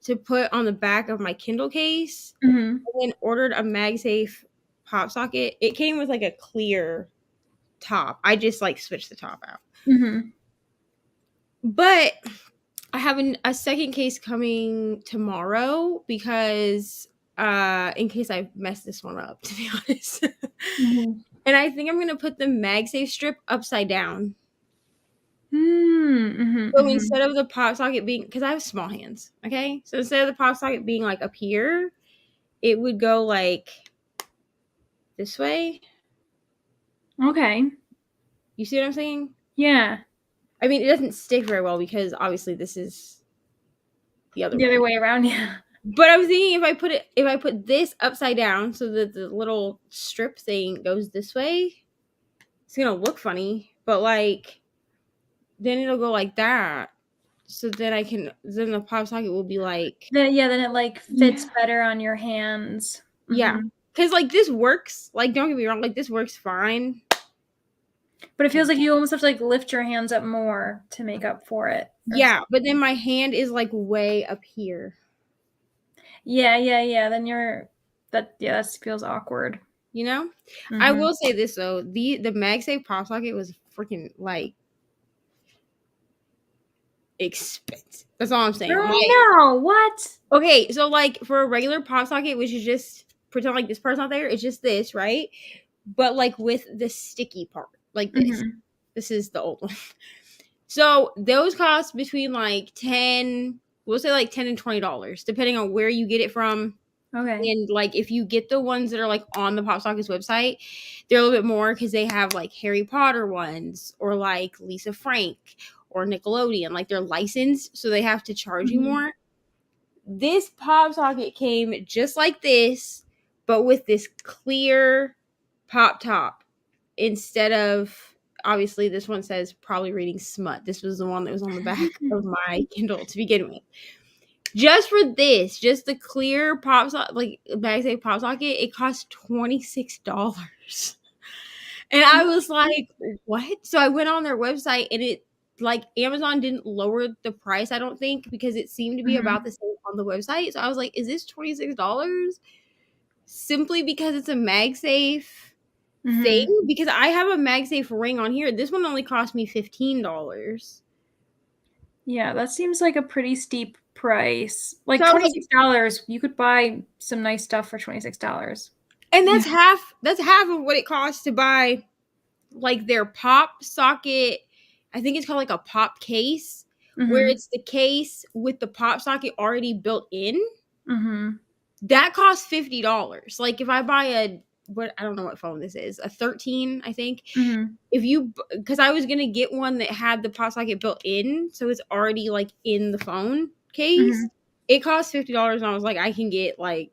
to put on the back of my Kindle case, and then ordered a MagSafe pop socket. It came with like a clear top. I just like switched the top out. But I have a second case coming tomorrow because in case I mess this one up, to be honest. And I think I'm gonna put the MagSafe strip upside down. So instead of the pop socket being, because I have small hands, okay? So instead of the pop socket being like up here, it would go like this way. Okay. You see what I'm saying? Yeah. I mean, it doesn't stick very well because obviously this is the other way around, yeah. But I was thinking if I put this upside down so that the little strip thing goes this way, it's gonna look funny. But like, then it'll go like that. So then then the pop socket will be like, then it like fits better on your hands. Yeah, because like this works. Like, don't get me wrong, like this works fine. But it feels like you almost have to like lift your hands up more to make up for it. Yeah, but then my hand is like way up here. Yeah. Then that feels awkward. You know? I will say this though, the MagSafe pop socket was freaking like expensive. That's all I'm saying. Oh no, what? Okay, so like for a regular pop socket, which is just pretend like this part's not there, it's just this, right? But like with the sticky part, like this. This is the old one. So those cost between like we'll say like $10 and $20, depending on where you get it from. Okay. And like if you get the ones that are like on the Pop Sockets website, they're a little bit more because they have like Harry Potter ones or like Lisa Frank or Nickelodeon. Like they're licensed, so they have to charge you more. This pop socket came just like this, but with this clear pop top instead of, obviously this one says probably reading smut. This was the one that was on the back of my Kindle to begin with. Just for this, just the clear pop socket, like MagSafe pop socket, it cost $26. And I was like, what? So I went on their website and it, like, Amazon didn't lower the price, I don't think, because it seemed to be about the same on the website. So I was like, is this $26? Simply because it's a MagSafe thing? Because I have a MagSafe ring on here. This one only cost me $15. Yeah, that seems like a pretty steep price. Like $26, you could buy some nice stuff for $26. And that's half of what it costs to buy like their pop socket. I think it's called like a pop case, where it's the case with the pop socket already built in. That costs $50. Like if I buy I don't know what phone this is, a 13, I think. Because I was gonna get one that had the pop socket built in, so it's already like in the phone case. It costs $50, and I was like, I can get like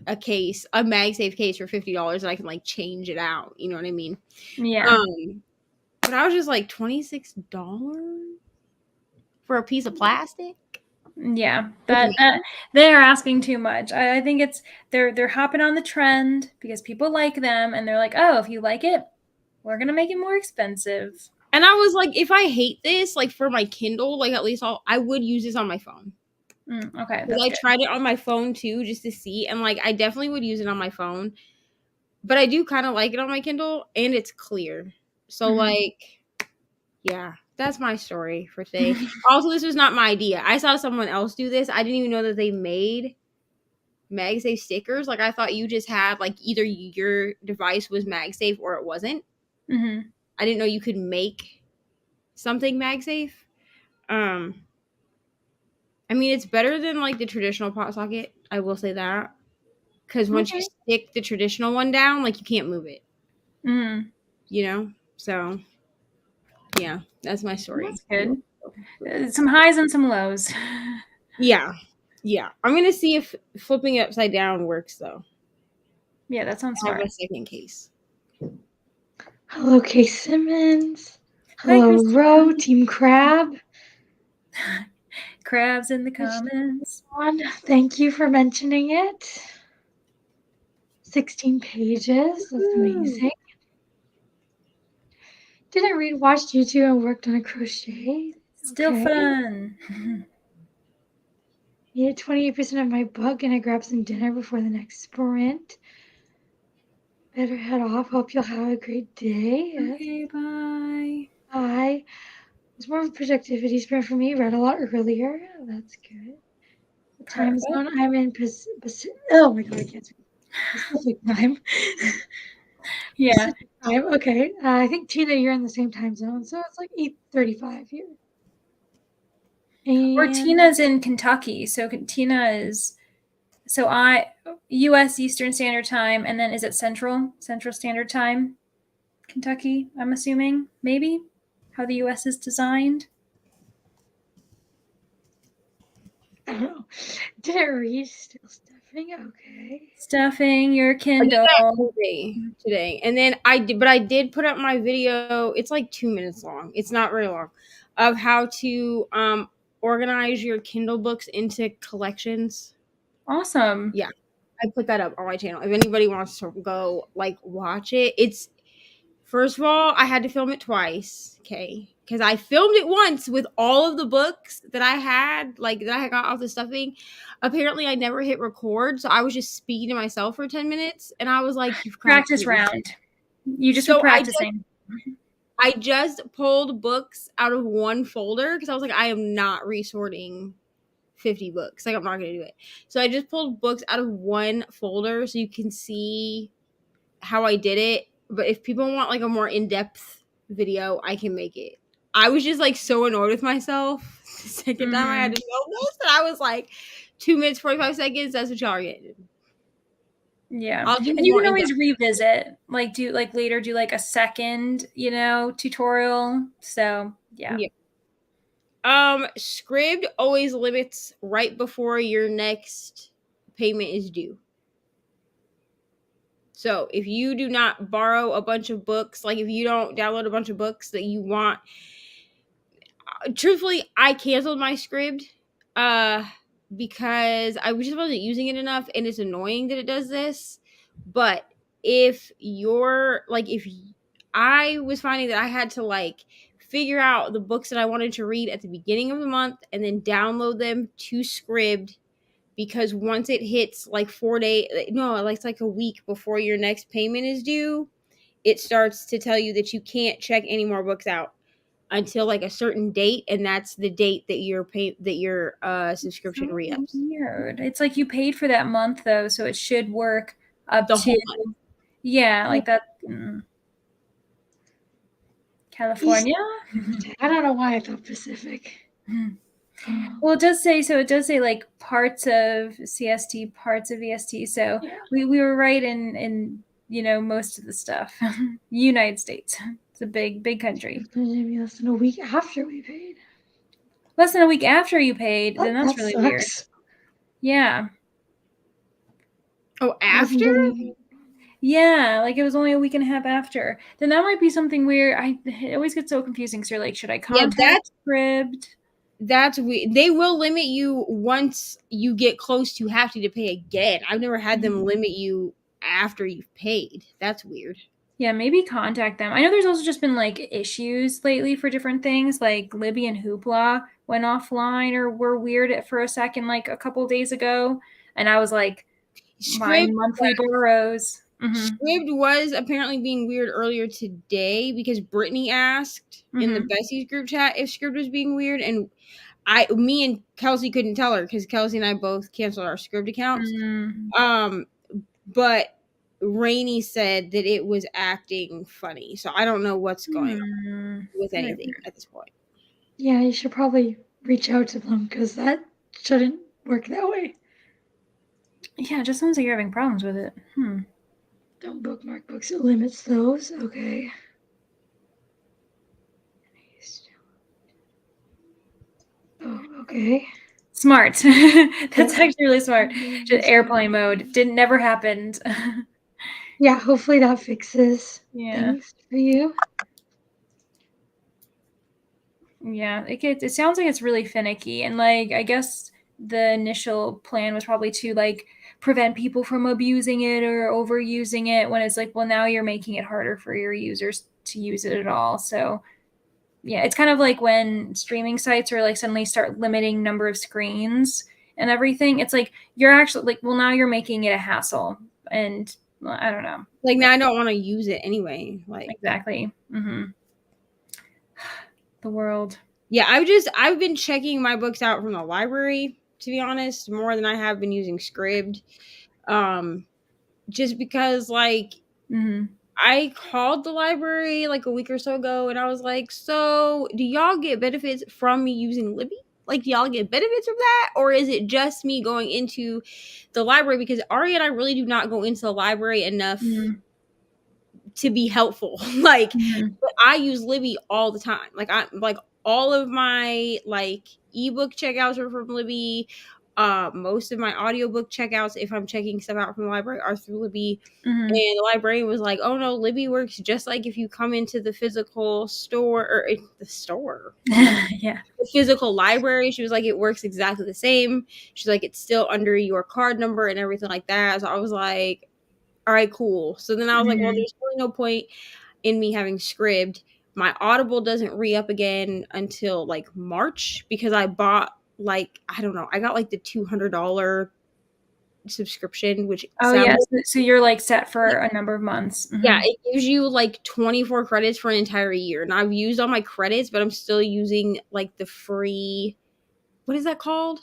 a MagSafe case for $50, and I can like change it out. You know what I mean? Yeah. But I was just like, $26 for a piece of plastic. Yeah, that they're asking too much. I think they're hopping on the trend because people like them, and they're like, oh, if you like it, we're gonna make it more expensive. And I was like, if I hate this, like for my Kindle, like at least I would use this on my phone. Okay, I tried it on my phone too, just to see, and like I definitely would use it on my phone. But I do kind of like it on my Kindle, and it's clear. So like, yeah. that's my story for today. Also, this was not my idea. I saw someone else do this. I didn't even know that they made MagSafe stickers. Like, I thought you just had, like, either your device was MagSafe or it wasn't. Mm-hmm. I didn't know you could make something MagSafe. I mean, it's better than, like, the traditional pot socket. I will say that. Because once you Okay. stick the traditional one down, like, you can't move it. Mm-hmm. You know? So, yeah, that's my story. That's good. Some highs and some lows. Yeah. I'm going to see if flipping it upside down works, though. Yeah, that sounds I have smart. a second case. Hello, Kay Simmons. Hi, Hello, Chris. Ro, Team Crab. Crabs in the comments. Thank you for mentioning it. 16 pages. That's amazing. Didn't read, watched YouTube, and worked on a crochet. Still fun. Needed 28% of my book, and I grabbed some dinner before the next sprint. Better head off. Hope you'll have a great day. Okay, bye. Bye. It's more of a productivity sprint for me. Read a lot earlier. That's good. The time zone I'm in oh my god, I can't speak. Pacific time. Yeah. Pacific time. Okay. I think Tina, you're in the same time zone, so it's like 8:35 here. Or And Tina's in Kentucky. So Tina is US Eastern Standard Time, and then is it Central Standard Time? Kentucky, I'm assuming, maybe? How the US is designed? I don't know. Didn't read, still stuffing. Okay. Stuffing your Kindle. Today. And then I did put up my video. It's like 2 minutes long. It's not very long. Of how to organize your Kindle books into collections. Awesome. Yeah. I put that up on my channel. If anybody wants to go like watch it, it's first of all, I had to film it twice, okay? Because I filmed it once with all of the books that I had, like that I had got off the stuffing. Apparently, I never hit record, so I was just speaking to myself for 10 minutes, and I was like, "You've got Practice round. You just were practicing. I just pulled books out of one folder because I was like, I am not resorting 50 books. Like, I'm not going to do it. So I just pulled books out of one folder so you can see how I did it. But if people want like a more in-depth video, I can make it. I was just like so annoyed with myself the second time I had to film this that I was like 2 minutes 45 seconds. That's what y'all are getting. Yeah. I'll do and you more can always in-depth. revisit, like do like a second, tutorial. So yeah. Scribd always limits right before your next payment is due. So if you do not borrow a bunch of books, like if you don't download a bunch of books that you want, truthfully, I canceled my Scribd because I just wasn't using it enough, and it's annoying that it does this. But if I was finding that I had to like figure out the books that I wanted to read at the beginning of the month and then download them to Scribd, because once it hits like 4 days, no, it's like a week before your next payment is due, it starts to tell you that you can't check any more books out until like a certain date, and that's the date that your subscription re-ups. Weird. It's like you paid for that month though, so it should work up The to whole month. Yeah, like that. California. I don't know why I thought Pacific. Well, it does say like parts of CST, parts of EST. So Yeah. we were right in most of the stuff. United States. It's a big country. Maybe less than a week after we paid. Less than a week after you paid, then that's that really sucks. weird. Yeah. Oh, after? Yeah, like it was only a week and a half after. Then that might be something weird. It always gets so confusing. So you're like, should I contact Scribd? That's weird. They will limit you once you get close to having to pay again. I've never had them limit you after you've paid. That's weird. Yeah, maybe contact them. I know there's also just been like issues lately for different things, like Libby and Hoopla went offline or were weird for a second, like a couple days ago, and I was like, my monthly borrows. Scribd was apparently being weird earlier today because Brittany asked in the Bessie's group chat if Scribd was being weird, and me and Kelsey couldn't tell her because Kelsey and I both canceled our Scribd accounts. But Rainey said that it was acting funny, so I don't know what's going on with anything at this point. Yeah, you should probably reach out to them because that shouldn't work that way. Yeah, it just sounds like you're having problems with it. Don't bookmark books. It limits those. Okay. Oh, okay. Smart. That's actually really smart. Just airplane mode. Never happened. Yeah, hopefully that fixes things for you. Yeah, it sounds like it's really finicky, and like I guess the initial plan was probably to like prevent people from abusing it or overusing it, when it's like, well, now you're making it harder for your users to use it at all. So yeah, it's kind of like when streaming sites are like suddenly start limiting number of screens and everything. It's like you're actually like, well, now you're making it a hassle, and well, I don't know. Like now I don't want to use it anyway. Like exactly. The world. Yeah, I've been checking my books out from the library, to be honest, more than I have been using Scribd. Just because like I called the library like a week or so ago and I was like, so do y'all get benefits from me using Libby? Like, do y'all get benefits from that? Or is it just me going into the library? Because Ari and I really do not go into the library enough to be helpful. Like, but I use Libby all the time. Like, all of my like ebook checkouts are from Libby. Most of my audiobook checkouts, if I'm checking stuff out from the library, are through Libby. And the librarian was like, oh no, Libby works just like if you come into the physical store or the store. Yeah. The physical library. She was like, it works exactly the same. She's like, it's still under your card number and everything like that. So I was like, all right, cool. So then I was like, well, there's really no point in me having Scribd. My Audible doesn't re-up again until like March because I bought like, I don't know, I got like the $200 subscription, which so you're like set for a number of months. Yeah, it gives you like 24 credits for an entire year. And I've used all my credits, but I'm still using like the free, what is that called?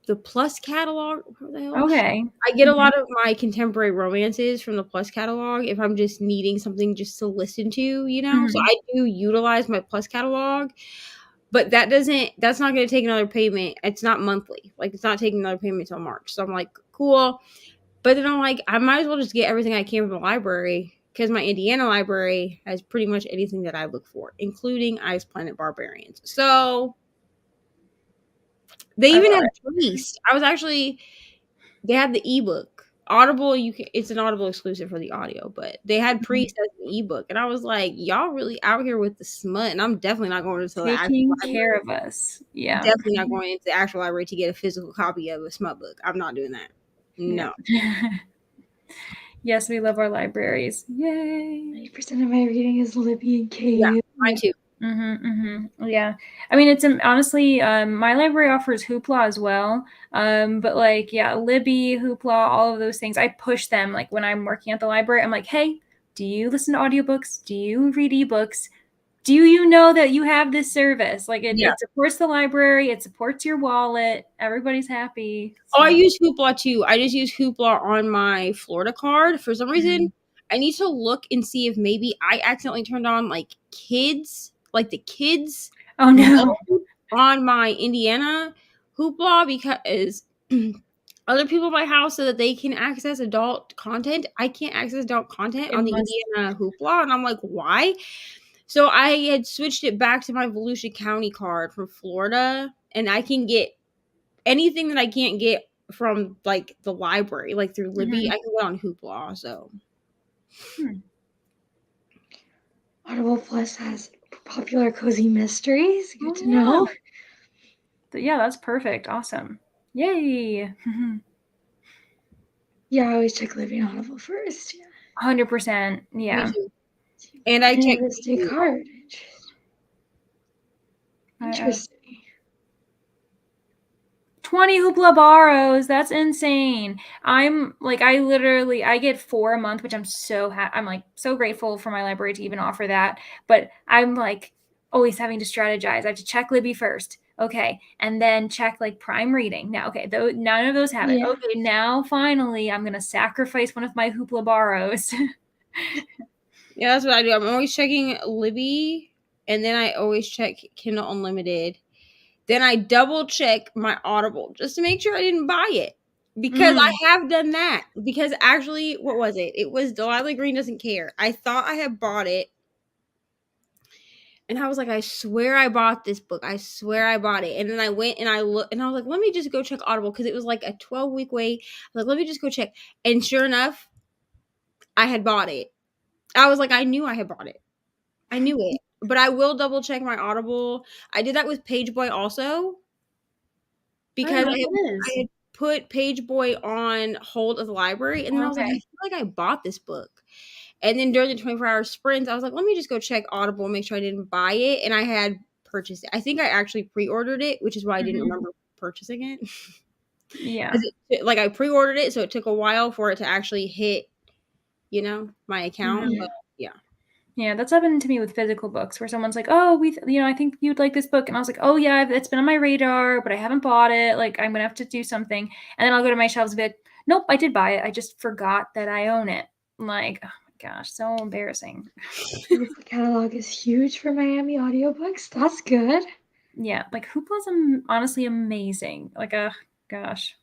The Plus catalog. What the hell? Okay. I get a lot of my contemporary romances from the Plus catalog if I'm just needing something just to listen to, you know? So I do utilize my Plus catalog, but that's not going to take another payment. It's not monthly. Like, it's not taking another payment until March. So I'm like, cool. But then I'm like, I might as well just get everything I can from the library because my Indiana library has pretty much anything that I look for, including Ice Planet Barbarians. So they even had Priest. They had the ebook. Audible, it's an Audible exclusive for the audio, but they had Priest as an ebook, and I was like, y'all really out here with the smut, and I'm definitely not going into the actual library. Care of us. Yeah, definitely not going into the actual library to get a physical copy of a smut book. I'm not doing that. No. Yes, we love our libraries. Yay! 90% of my reading is Libby and KU. Yeah, mine too. Yeah, I mean, it's honestly, my library offers Hoopla as well, but like, yeah, Libby, Hoopla, all of those things, I push them like when I'm working at the library. I'm like, hey, do you listen to audiobooks? Do you read ebooks? Do you know that you have this service? Like, it supports the library, it supports your wallet, everybody's happy. So. Oh, I use Hoopla too. I just use Hoopla on my Florida card. For some reason, I need to look and see if maybe I accidentally turned on like kids, like the kids. Oh no! On my Indiana Hoopla because other people in my house so that they can access adult content. I can't access adult content on the Indiana Hoopla, and I'm like, why? So I had switched it back to my Volusia County card from Florida, and I can get anything that I can't get from like the library, like through Libby. I can get on Hoopla. So Audible Plus has popular cozy mysteries. Good to know. Yeah, that's perfect. Awesome. Yay! Yeah, I always check Libby and Audible first. 100%. Yeah. And I check the card. Interesting. 20 Hoopla borrows. That's insane. I'm like, I get 4 a month, which I'm I'm like so grateful for my library to even offer that. But I'm like always having to strategize. I have to check Libby first. Okay. And then check like Prime Reading. Now, okay, though none of those have it. Yeah. Okay, now finally I'm gonna sacrifice one of my Hoopla borrows. Yeah, that's what I do. I'm always checking Libby, and then I always check Kindle Unlimited. Then I double check my Audible just to make sure I didn't buy it. Because I have done that. Because actually, what was it? It was Delilah Green Doesn't Care. I thought I had bought it. And I was like, I swear I bought this book. I swear I bought it. And then I went and I looked and I was like, let me just go check Audible because it was like a 12-week wait. I was like, let me just go check. And sure enough, I had bought it. I was like, I knew I had bought it. I knew it. But I will double check my Audible. I did that with Page Boy also because I had put Page Boy on hold at the library. And then I was like, I feel like I bought this book. And then during the 24-hour sprints, I was like, let me just go check Audible and make sure I didn't buy it. And I had purchased it. I think I actually pre-ordered it, which is why I didn't remember purchasing it. Yeah. Like I pre-ordered it, so it took a while for it to actually hit, my account. But yeah. Yeah, that's happened to me with physical books where someone's like, "Oh, I think you'd like this book," and I was like, "Oh yeah, it's been on my radar, but I haven't bought it. Like, I'm gonna have to do something." And then I'll go to my shelves and be like, "Nope, I did buy it. I just forgot that I own it." I'm like, oh my gosh, so embarrassing. The catalog is huge for Miami audiobooks. That's good. Yeah, like Hoopla's honestly amazing. Like, gosh.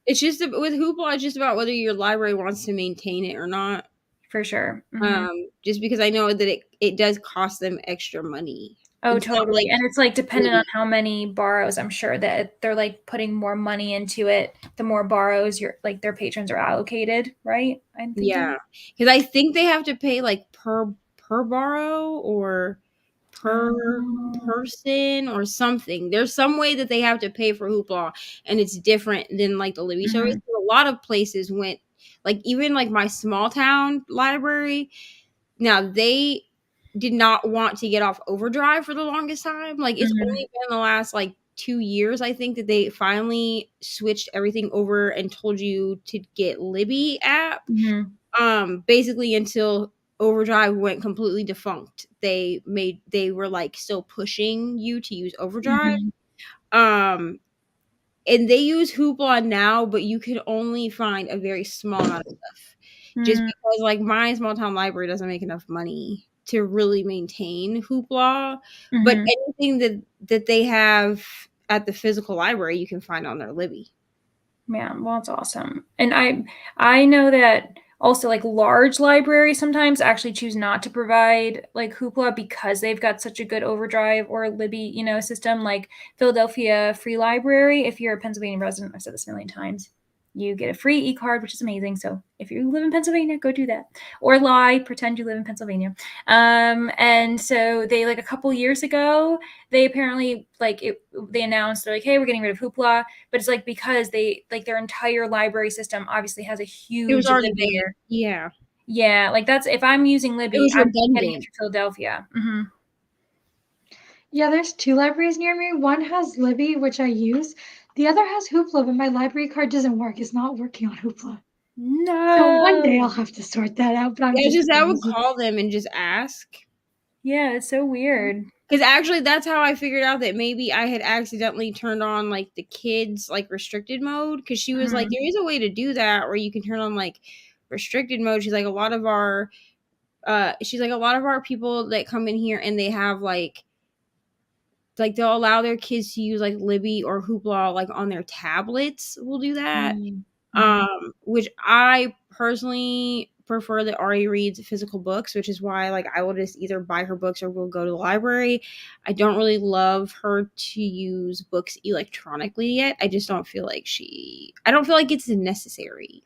It's just with Hoopla, it's just about whether your library wants to maintain it or not. For sure. Just because I know that it does cost them extra money. Oh, totally. And it's like dependent on how many borrows. I'm sure that they're like putting more money into it. The more borrows their patrons are allocated, right? I'm thinking. Yeah, because I think they have to pay like per borrow or per person or something. There's some way that they have to pay for Hoopla, and it's different than like the Libby service. A lot of places went, like even like my small town library. Now they did not want to get off Overdrive for the longest time. Like it's only been the last like 2 years, I think, that they finally switched everything over and told you to get Libby app. Basically until Overdrive went completely defunct. They were like still pushing you to use Overdrive. And they use Hoopla now, but you can only find a very small amount of stuff. Just because like my small town library doesn't make enough money to really maintain Hoopla. But anything that they have at the physical library, you can find on their Libby. Yeah, well, that's awesome. And I know that also like large libraries sometimes actually choose not to provide like Hoopla because they've got such a good Overdrive or Libby, system. Like Philadelphia Free Library, if you're a Pennsylvania resident, I've said this a million times, you get a free e-card, which is amazing. So if you live in Pennsylvania, go do that. Or pretend you live in Pennsylvania. And so they like a couple years ago, they apparently they announced, they're like, hey, we're getting rid of Hoopla. But it's like because they like their entire library system obviously has a huge It was already Libby. there. Yeah. Yeah, like that's if I'm using Libby, I'm getting it to Philadelphia. Yeah, there's 2 libraries near me. One has Libby, which I use. The other has Hoopla, but my library card doesn't work. It's not working on Hoopla. No. So one day I'll have to sort that out. But I would call them and just ask. Yeah, it's so weird. Because actually, that's how I figured out that maybe I had accidentally turned on like the kids like restricted mode. Because she was like, there is a way to do that where you can turn on like restricted mode. She's like, a lot of our people that come in here and they have like they'll allow their kids to use like Libby or Hoopla like on their tablets will do that. Which I personally prefer that Ari reads physical books, which is why like I will just either buy her books or we'll go to the library. I don't really love her to use books electronically yet. I just don't feel like it's necessary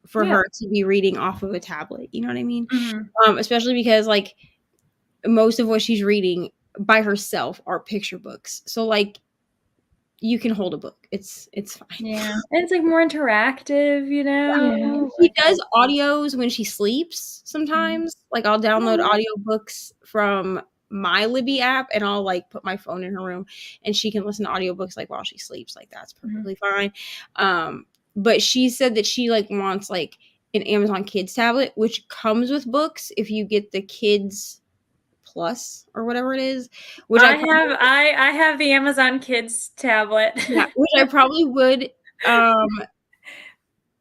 for her to be reading off of a tablet. You know what I mean? Especially because like most of what she's reading by herself are picture books. So like you can hold a book. It's fine. Yeah. And it's like more interactive, Yeah. She does audios when she sleeps sometimes. Like I'll download audiobooks from my Libby app, and I'll like put my phone in her room and she can listen to audiobooks like while she sleeps. Like that's perfectly fine. But she said that she like wants like an Amazon Kids tablet, which comes with books if you get the Kids Plus or whatever it is. Which I have the Amazon Kids tablet. yeah, which I probably would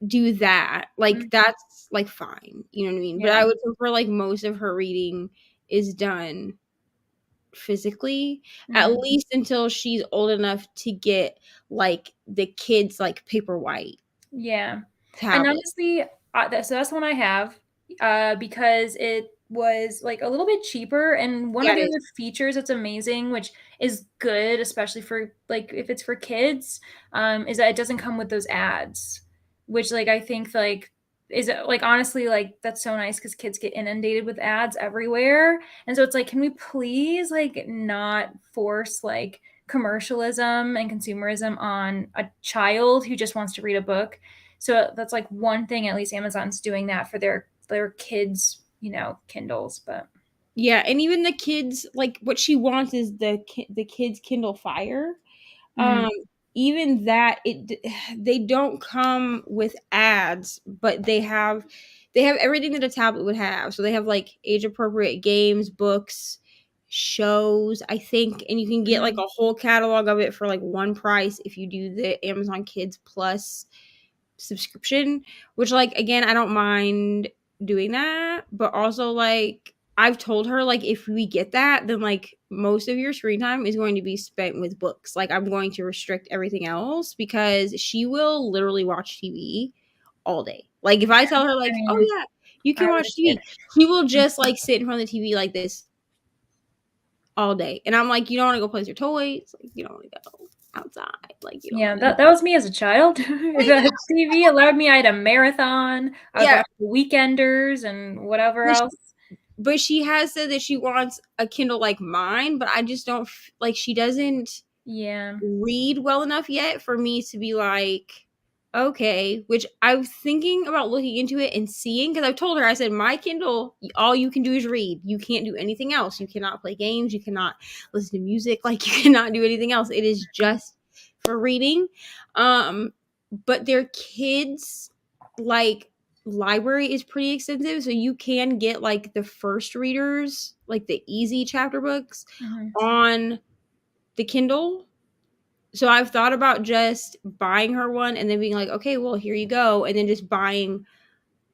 do that. Like that's like fine. You know what I mean? But I would prefer like most of her reading is done physically, at least until she's old enough to get like the kids like Paperwhite. Yeah. And Tablet. honestly, so that's the one I have because it was like a little bit cheaper. And one of the other features that's amazing, which is good, especially for like if it's for kids, is that it doesn't come with those ads, which like I think like is it like honestly like that's so nice because kids get inundated with ads everywhere. And so it's like, can we please like not force like commercialism and consumerism on a child who just wants to read a book? So that's like one thing, at least Amazon's doing that for their kids, you know, Kindles. But yeah, and even the kids, like what she wants is the kids Kindle Fire. Even that they don't come with ads, but they have everything that a tablet would have. So they have like age appropriate games, books, shows, I think, and you can get like a whole catalog of it for like one price if you do the Amazon Kids Plus subscription, which like again, I don't mind doing that, but also like I've told her like if we get that, then like most of your screen time is going to be spent with books. Like I'm going to restrict everything else because she will literally watch TV all day. Like if I tell her like, oh yeah, you can watch TV, she will just like sit in front of the TV like this all day. And I'm like, you don't want to go play with your toys, like you don't want to go outside, like you don't that was me as a child. If TV allowed me, I had a marathon. I would watch the Weekenders and whatever else. But she has said that she wants a Kindle like mine, but I just don't like she doesn't read well enough yet for me to be like, okay, which I'm thinking about looking into it and seeing, because I've told her, I said, my Kindle, all you can do is read. You can't do anything else. You cannot play games. You cannot listen to music. Like you cannot do anything else. It is just for reading. But their kids like library is pretty extensive, so you can get like the first readers, like the easy chapter books on the Kindle. So I've thought about just buying her one and then being like, okay, well, here you go, and then just buying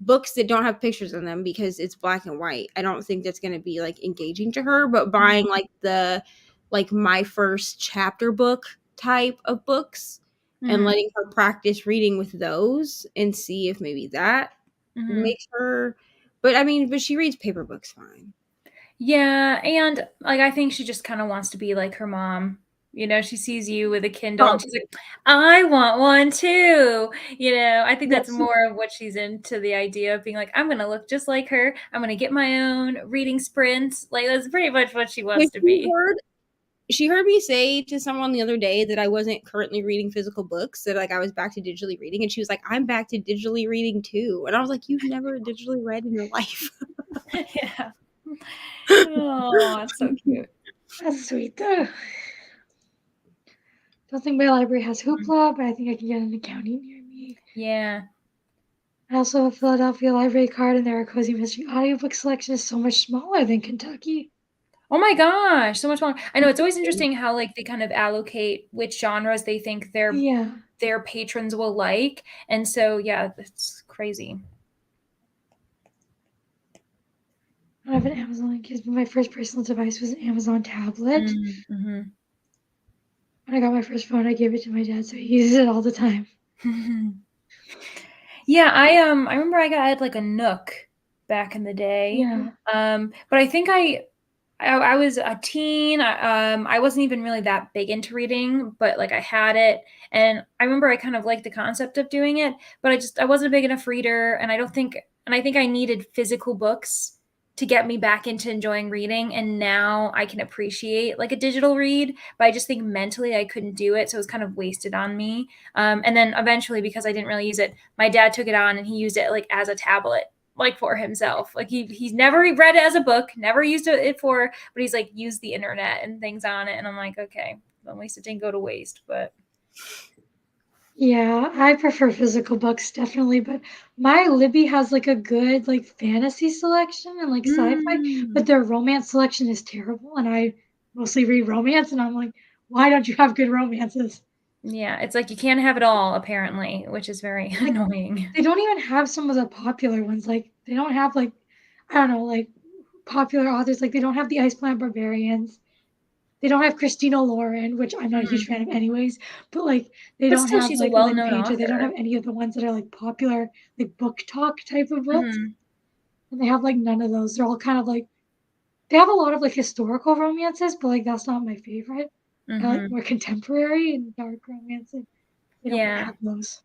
books that don't have pictures in them because it's black and white. I don't think that's going to be like engaging to her, but buying like the like my first chapter book type of books and letting her practice reading with those and see if maybe that makes her. But I mean, but she reads paper books fine. Yeah, and like I think she just kind of wants to be like her mom. You know, she sees you with a Kindle and she's like, I want one too. You know, I think that's more of what she's into, the idea of being like, I'm going to look just like her. I'm going to get my own reading sprints. Like that's pretty much what she wants to be. She heard me say to someone the other day that I wasn't currently reading physical books, that like I was back to digitally reading, and she was like, I'm back to digitally reading too. And I was like, you've never digitally read in your life. Yeah. Oh, that's so cute. That's sweet though. Don't think my library has Hoopla, but I think I can get an accounting near me. Yeah. I also have a Philadelphia library card, and their Cozy Mystery audiobook selection is so much smaller than Kentucky. Oh my gosh, so much more. I know it's always interesting how like they kind of allocate which genres they think their patrons will like. And so yeah, it's crazy. I have an Amazon because my first personal device was an Amazon tablet. When I got my first phone, I gave it to my dad, so he uses it all the time. Yeah, I remember I had like a Nook back in the day. Yeah. But I think I was a teen. I wasn't even really that big into reading, but like I had it, and I remember I kind of liked the concept of doing it, but I wasn't a big enough reader, and I think I needed physical books to get me back into enjoying reading. And now I can appreciate like a digital read, but I just think mentally I couldn't do it, so it was kind of wasted on me. And then eventually, because I didn't really use it, my dad took it on and he used it like as a tablet. like for himself. Like he's never read it as a book, never used it for, but he's like used the internet and things on it. And I'm like, okay, at least it didn't go to waste. But Yeah, I prefer physical books definitely, but my Libby has like a good like fantasy selection and like sci-fi, but their romance selection is terrible, and I mostly read romance, and I'm like, why don't you have good romances? yeah, it's like you can't have it all apparently, which is very Like annoying. they don't even have some of the popular ones. Like they don't have like I don't know, like popular authors. Like they don't have the Ice Planet Barbarians. They don't have Christina Lauren, which I'm not a huge fan of anyways, but like they But don't still, have she's a like Lynn well-known Painter. They don't author. have any of the ones that are like popular, like book talk type of books. Mhm. And they have like none of those. They're all kind of like they have a lot of like historical romances, but like that's not my favorite. I like Mhm. more contemporary and dark romances. They don't Yeah. have those.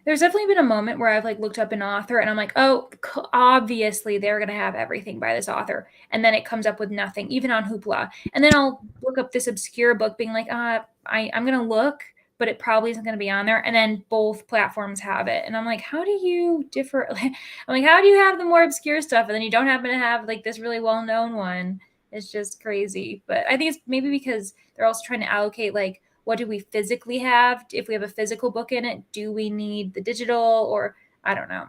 There's definitely been a moment where I've like looked up an author and I'm like, oh, obviously they're gonna have everything by this author, and then it comes up with nothing, even on Hoopla. And then I'll look up this obscure book, being like, I'm gonna look, but it probably isn't gonna be on there. And then both platforms have it, and I'm like, how do you differ? I'm like, how do you have the more obscure stuff and then you don't happen to have like this really well known one? It's just crazy. But I think it's maybe because they're also trying to allocate like what do we physically have? If we have a physical book in it, do we need the digital, or I don't know.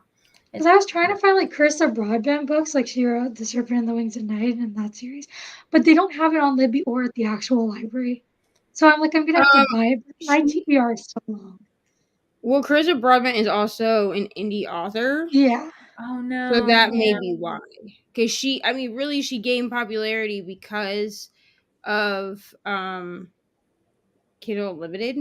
Because I was trying to find like Carissa Broadbent books, like she wrote The Serpent and the Wings at Night and that series, but they don't have it on Libby or at the actual library. So I'm like, I'm gonna have to buy it. But my TBR is so long. Well, Carissa Broadbent is also an indie author. Yeah. Oh no. So that may be why. Because really she gained popularity because of Kindle Unlimited.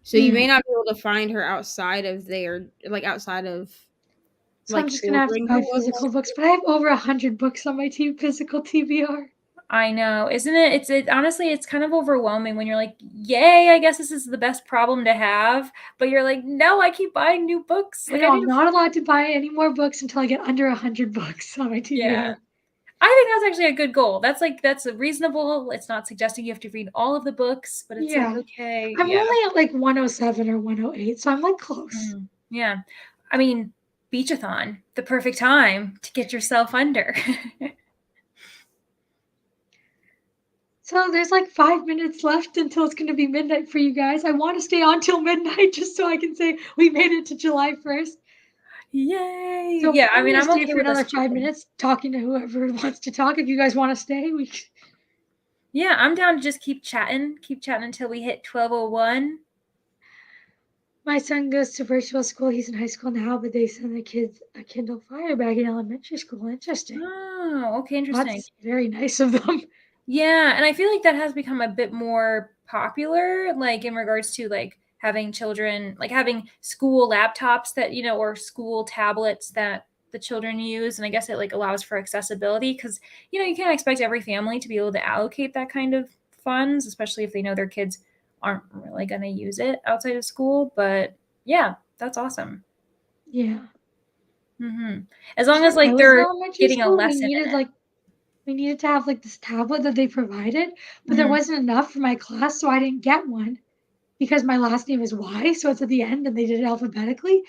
So you may not be able to find her outside of So I'm just gonna have to ordering her buy books. physical books, but I have over 100 books on my physical TBR. I know, isn't it? Honestly, it's kind of overwhelming when you're like, "Yay! I guess this is the best problem to have," but you're like, "No, I keep buying new books." I Like know I I'm need to. not allowed to buy any more books until I get under 100 books on my Yeah, TBR. I think that's actually a good goal. That's a reasonable. It's not suggesting you have to read all of the books, but it's like Yeah. okay, I'm yeah, only at like 107 or 108, so I'm like close. yeah. I mean, Beachathon, the perfect time to get yourself under. So there's like 5 minutes left until it's going to be midnight for you guys. I want to stay on till midnight just so I can say we made it to July 1st. Yay! So Yeah, I I'm mean, going to I'm stay okay for with us another five skipping. minutes talking to whoever wants to talk. If you guys want to stay, we. Yeah, I'm down to just keep chatting until we hit 12:01. My son goes to virtual school. He's in high school now, but they send the kids a Kindle Fire bag in elementary school. Interesting. Oh, okay, interesting. That's very nice of them. Yeah, and I feel like that has become a bit more popular, like in regards to like having children, like having school laptops that, or school tablets that the children use. And I guess it like allows for accessibility because, you can't expect every family to be able to allocate that kind of funds, especially if they know their kids aren't really going to use it outside of school. But yeah, that's awesome. Yeah. As long as When I like was in they're elementary getting a school, lesson in it. we needed to have like this tablet that they provided, but there Mhm. wasn't enough for my class, so I didn't get one because my last name is Y, so it's at the end and they did it alphabetically.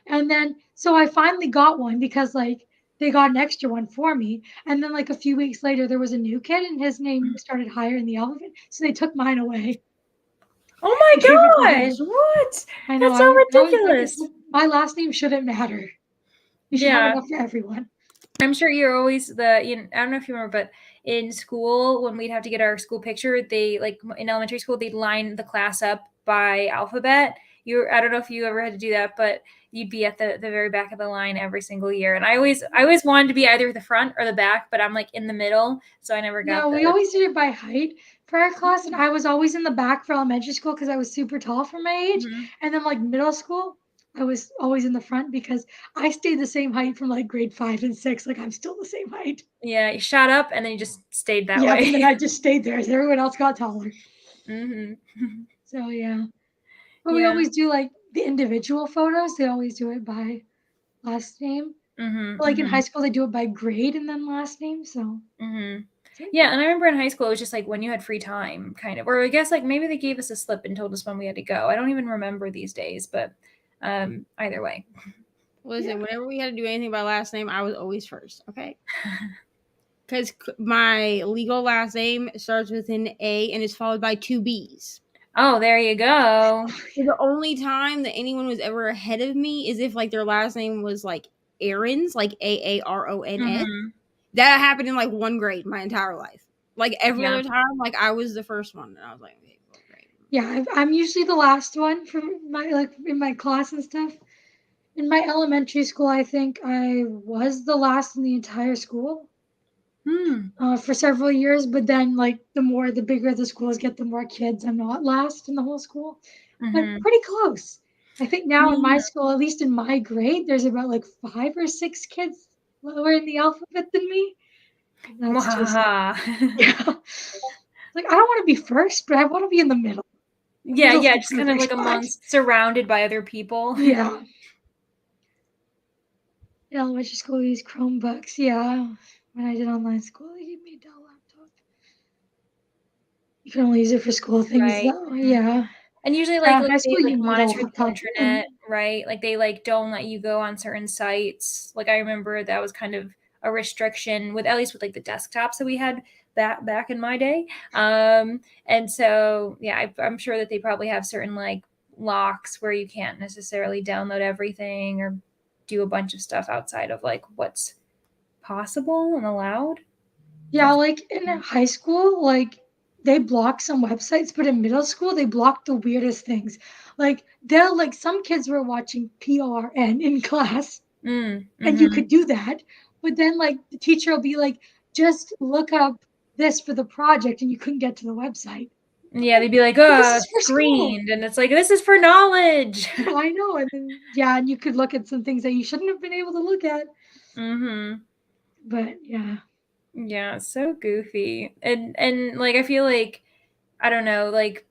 And then so I finally got one because like they got an extra one for me. And then like a few weeks later there was a new kid and his name started higher in the alphabet. So they took mine away. Oh I gave it to my him. gosh, what? I know. That's so I was like, ridiculous. my last name shouldn't matter. You should have Yeah. enough for everyone. I'm sure you're always I don't know if you remember, but in school, when we'd have to get our school picture, they like in elementary school, they'd line the class up by alphabet. I don't know if you ever had to do that, but you'd be at the very back of the line every single year. And I always wanted to be either the front or the back, but I'm like in the middle, so I never got No, we always did it by height for our class, and I was always in the back for elementary school because I was super tall for my age. Mhm. And then like middle school, I was always in the front because I stayed the same height from like grade 5 and 6. Like I'm still the same height. Yeah, you shot up and then you just stayed that Yeah, way. and then I just stayed there as everyone else got taller. Mhm. So yeah. But we Yeah. always do like the individual photos, they always do it by last name. Mhm. But, like in high Mhm. school, they do it by grade and then last name. So Mhm. Yeah, and I remember in high school it was just like when you had free time, kind of. Or I guess like maybe they gave us a slip and told us when we had to go. I don't even remember these days, but either way. Listen, whenever we had to do anything by last name, I was always first. Okay. Because my legal last name starts with an A and is followed by 2 B's. Oh, there you go. So the only time that anyone was ever ahead of me is if like their last name was like Aaron's, like Aarons. Mhm. That happened in like 1 grade my entire life. Like every Yeah. other time, like I was the first one, and I was like, okay, well, great. Yeah, I'm usually the last one for my in my class and stuff. In my elementary school, I think I was the last in the entire school for several years. But then, like the bigger the schools get, the more kids. I'm not last in the whole school, but Mhm. pretty close. I think now in my Yeah. school, at least in my grade, there's about like 5 or 6 kids lower in the alphabet than me. That's just Mwahaha. yeah. Like I don't want to be first, but I want to be in the middle. Yeah, Middle's yeah, the just kind of perfect like spot. amongst, surrounded by other people. Yeah. In elementary school, we used Chromebooks. Yeah. When I did online school, they gave me a Dell laptop. You can only use it for school things, Right. though. Yeah. And usually, High they school, you need a monitor the laptop. internet, right? Like they don't let you go on certain sites. Like I remember that was kind of a restriction with, at least with like the desktops that we had back in my day. And so yeah, I'm sure that they probably have certain like locks where you can't necessarily download everything or do a bunch of stuff outside of like what's possible and allowed. Yeah, like in high school, like they block some websites, but in middle school, they block the weirdest things. Like they'll like some kids were watching PORN in class, and you could do that, but then like the teacher will be like, just look up this for the project, and you couldn't get to the website. Yeah, they'd be like, But this is for school. screened. And it's like, this is for knowledge. I know. And then, yeah, and you could look at some things that you shouldn't have been able to look at. But yeah. Yeah, so goofy. And like I feel like, I don't know, like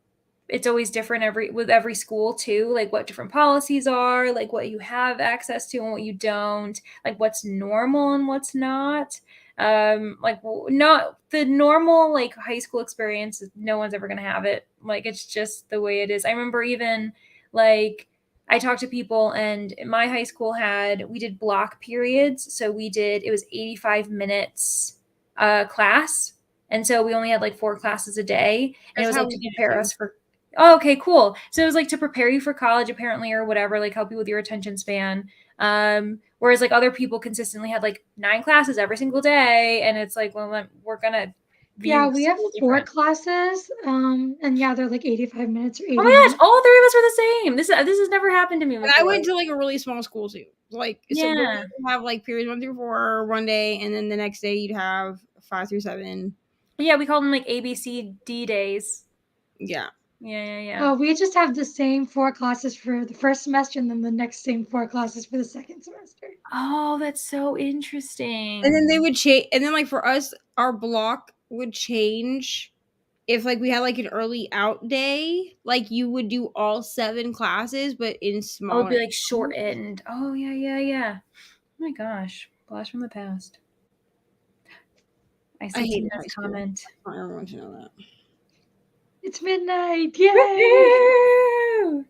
it's always different with every school too, like what different policies are, like what you have access to and what you don't, like what's normal and what's not. Like not the normal like high school experience, no one's ever gonna have it. Like it's just the way it is. I remember even like I talked to people, and my high school we did block periods. So it was 85 minutes class. And so we only had like 4 classes a day. And it was like to prepare us for, oh, okay, cool. So it was like to prepare you for college apparently, or whatever, like help you with your attention span. Whereas like other people consistently had like 9 classes every single day. And it's like, well, we're going to Yeah, we have 4 different. classes. And yeah, they're like 85 minutes or 80 Oh my minutes. gosh, all 3 of us were the same. This has never happened to me before. And I went to like a really small school too. Like, so yeah. we would have like periods 1 through 4 one day, and then the next day you'd have 5 through 7. Yeah, we called them like ABCD days. Yeah. Yeah. We just have the same 4 classes for the first semester, and then the next same 4 classes for the second semester. Oh, that's so interesting. And then they would change, and then like for us, our block would change. If like we had like an early out day, like you would do all 7 classes, but in smaller. Oh, it'd be like shortened. Oh yeah. Oh my gosh, blast from the past. I hate this comment. I want everyone to know that. It's midnight. Yay!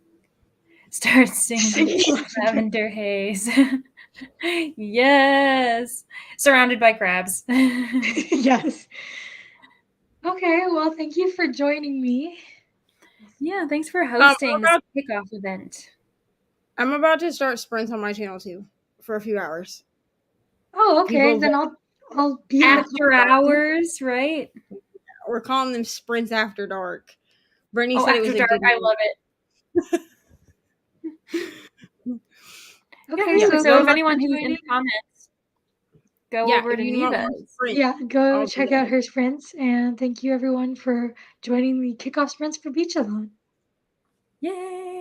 Start singing Lavender Haze. Yes. Surrounded by crabs. Yes. Okay, well, thank you for joining me. Yeah, thanks for hosting this kickoff event. I'm about to start sprints on my channel too for a few hours. Oh, okay. Then I'll be after hours, right? We're calling them sprints after dark. Brittany said it was after dark. I love it. Okay, so if anyone who's in the comments, go over to Neva's. Yeah, go check out her sprints, and thank you everyone for joining the kickoff sprints for Beachathon. Yay!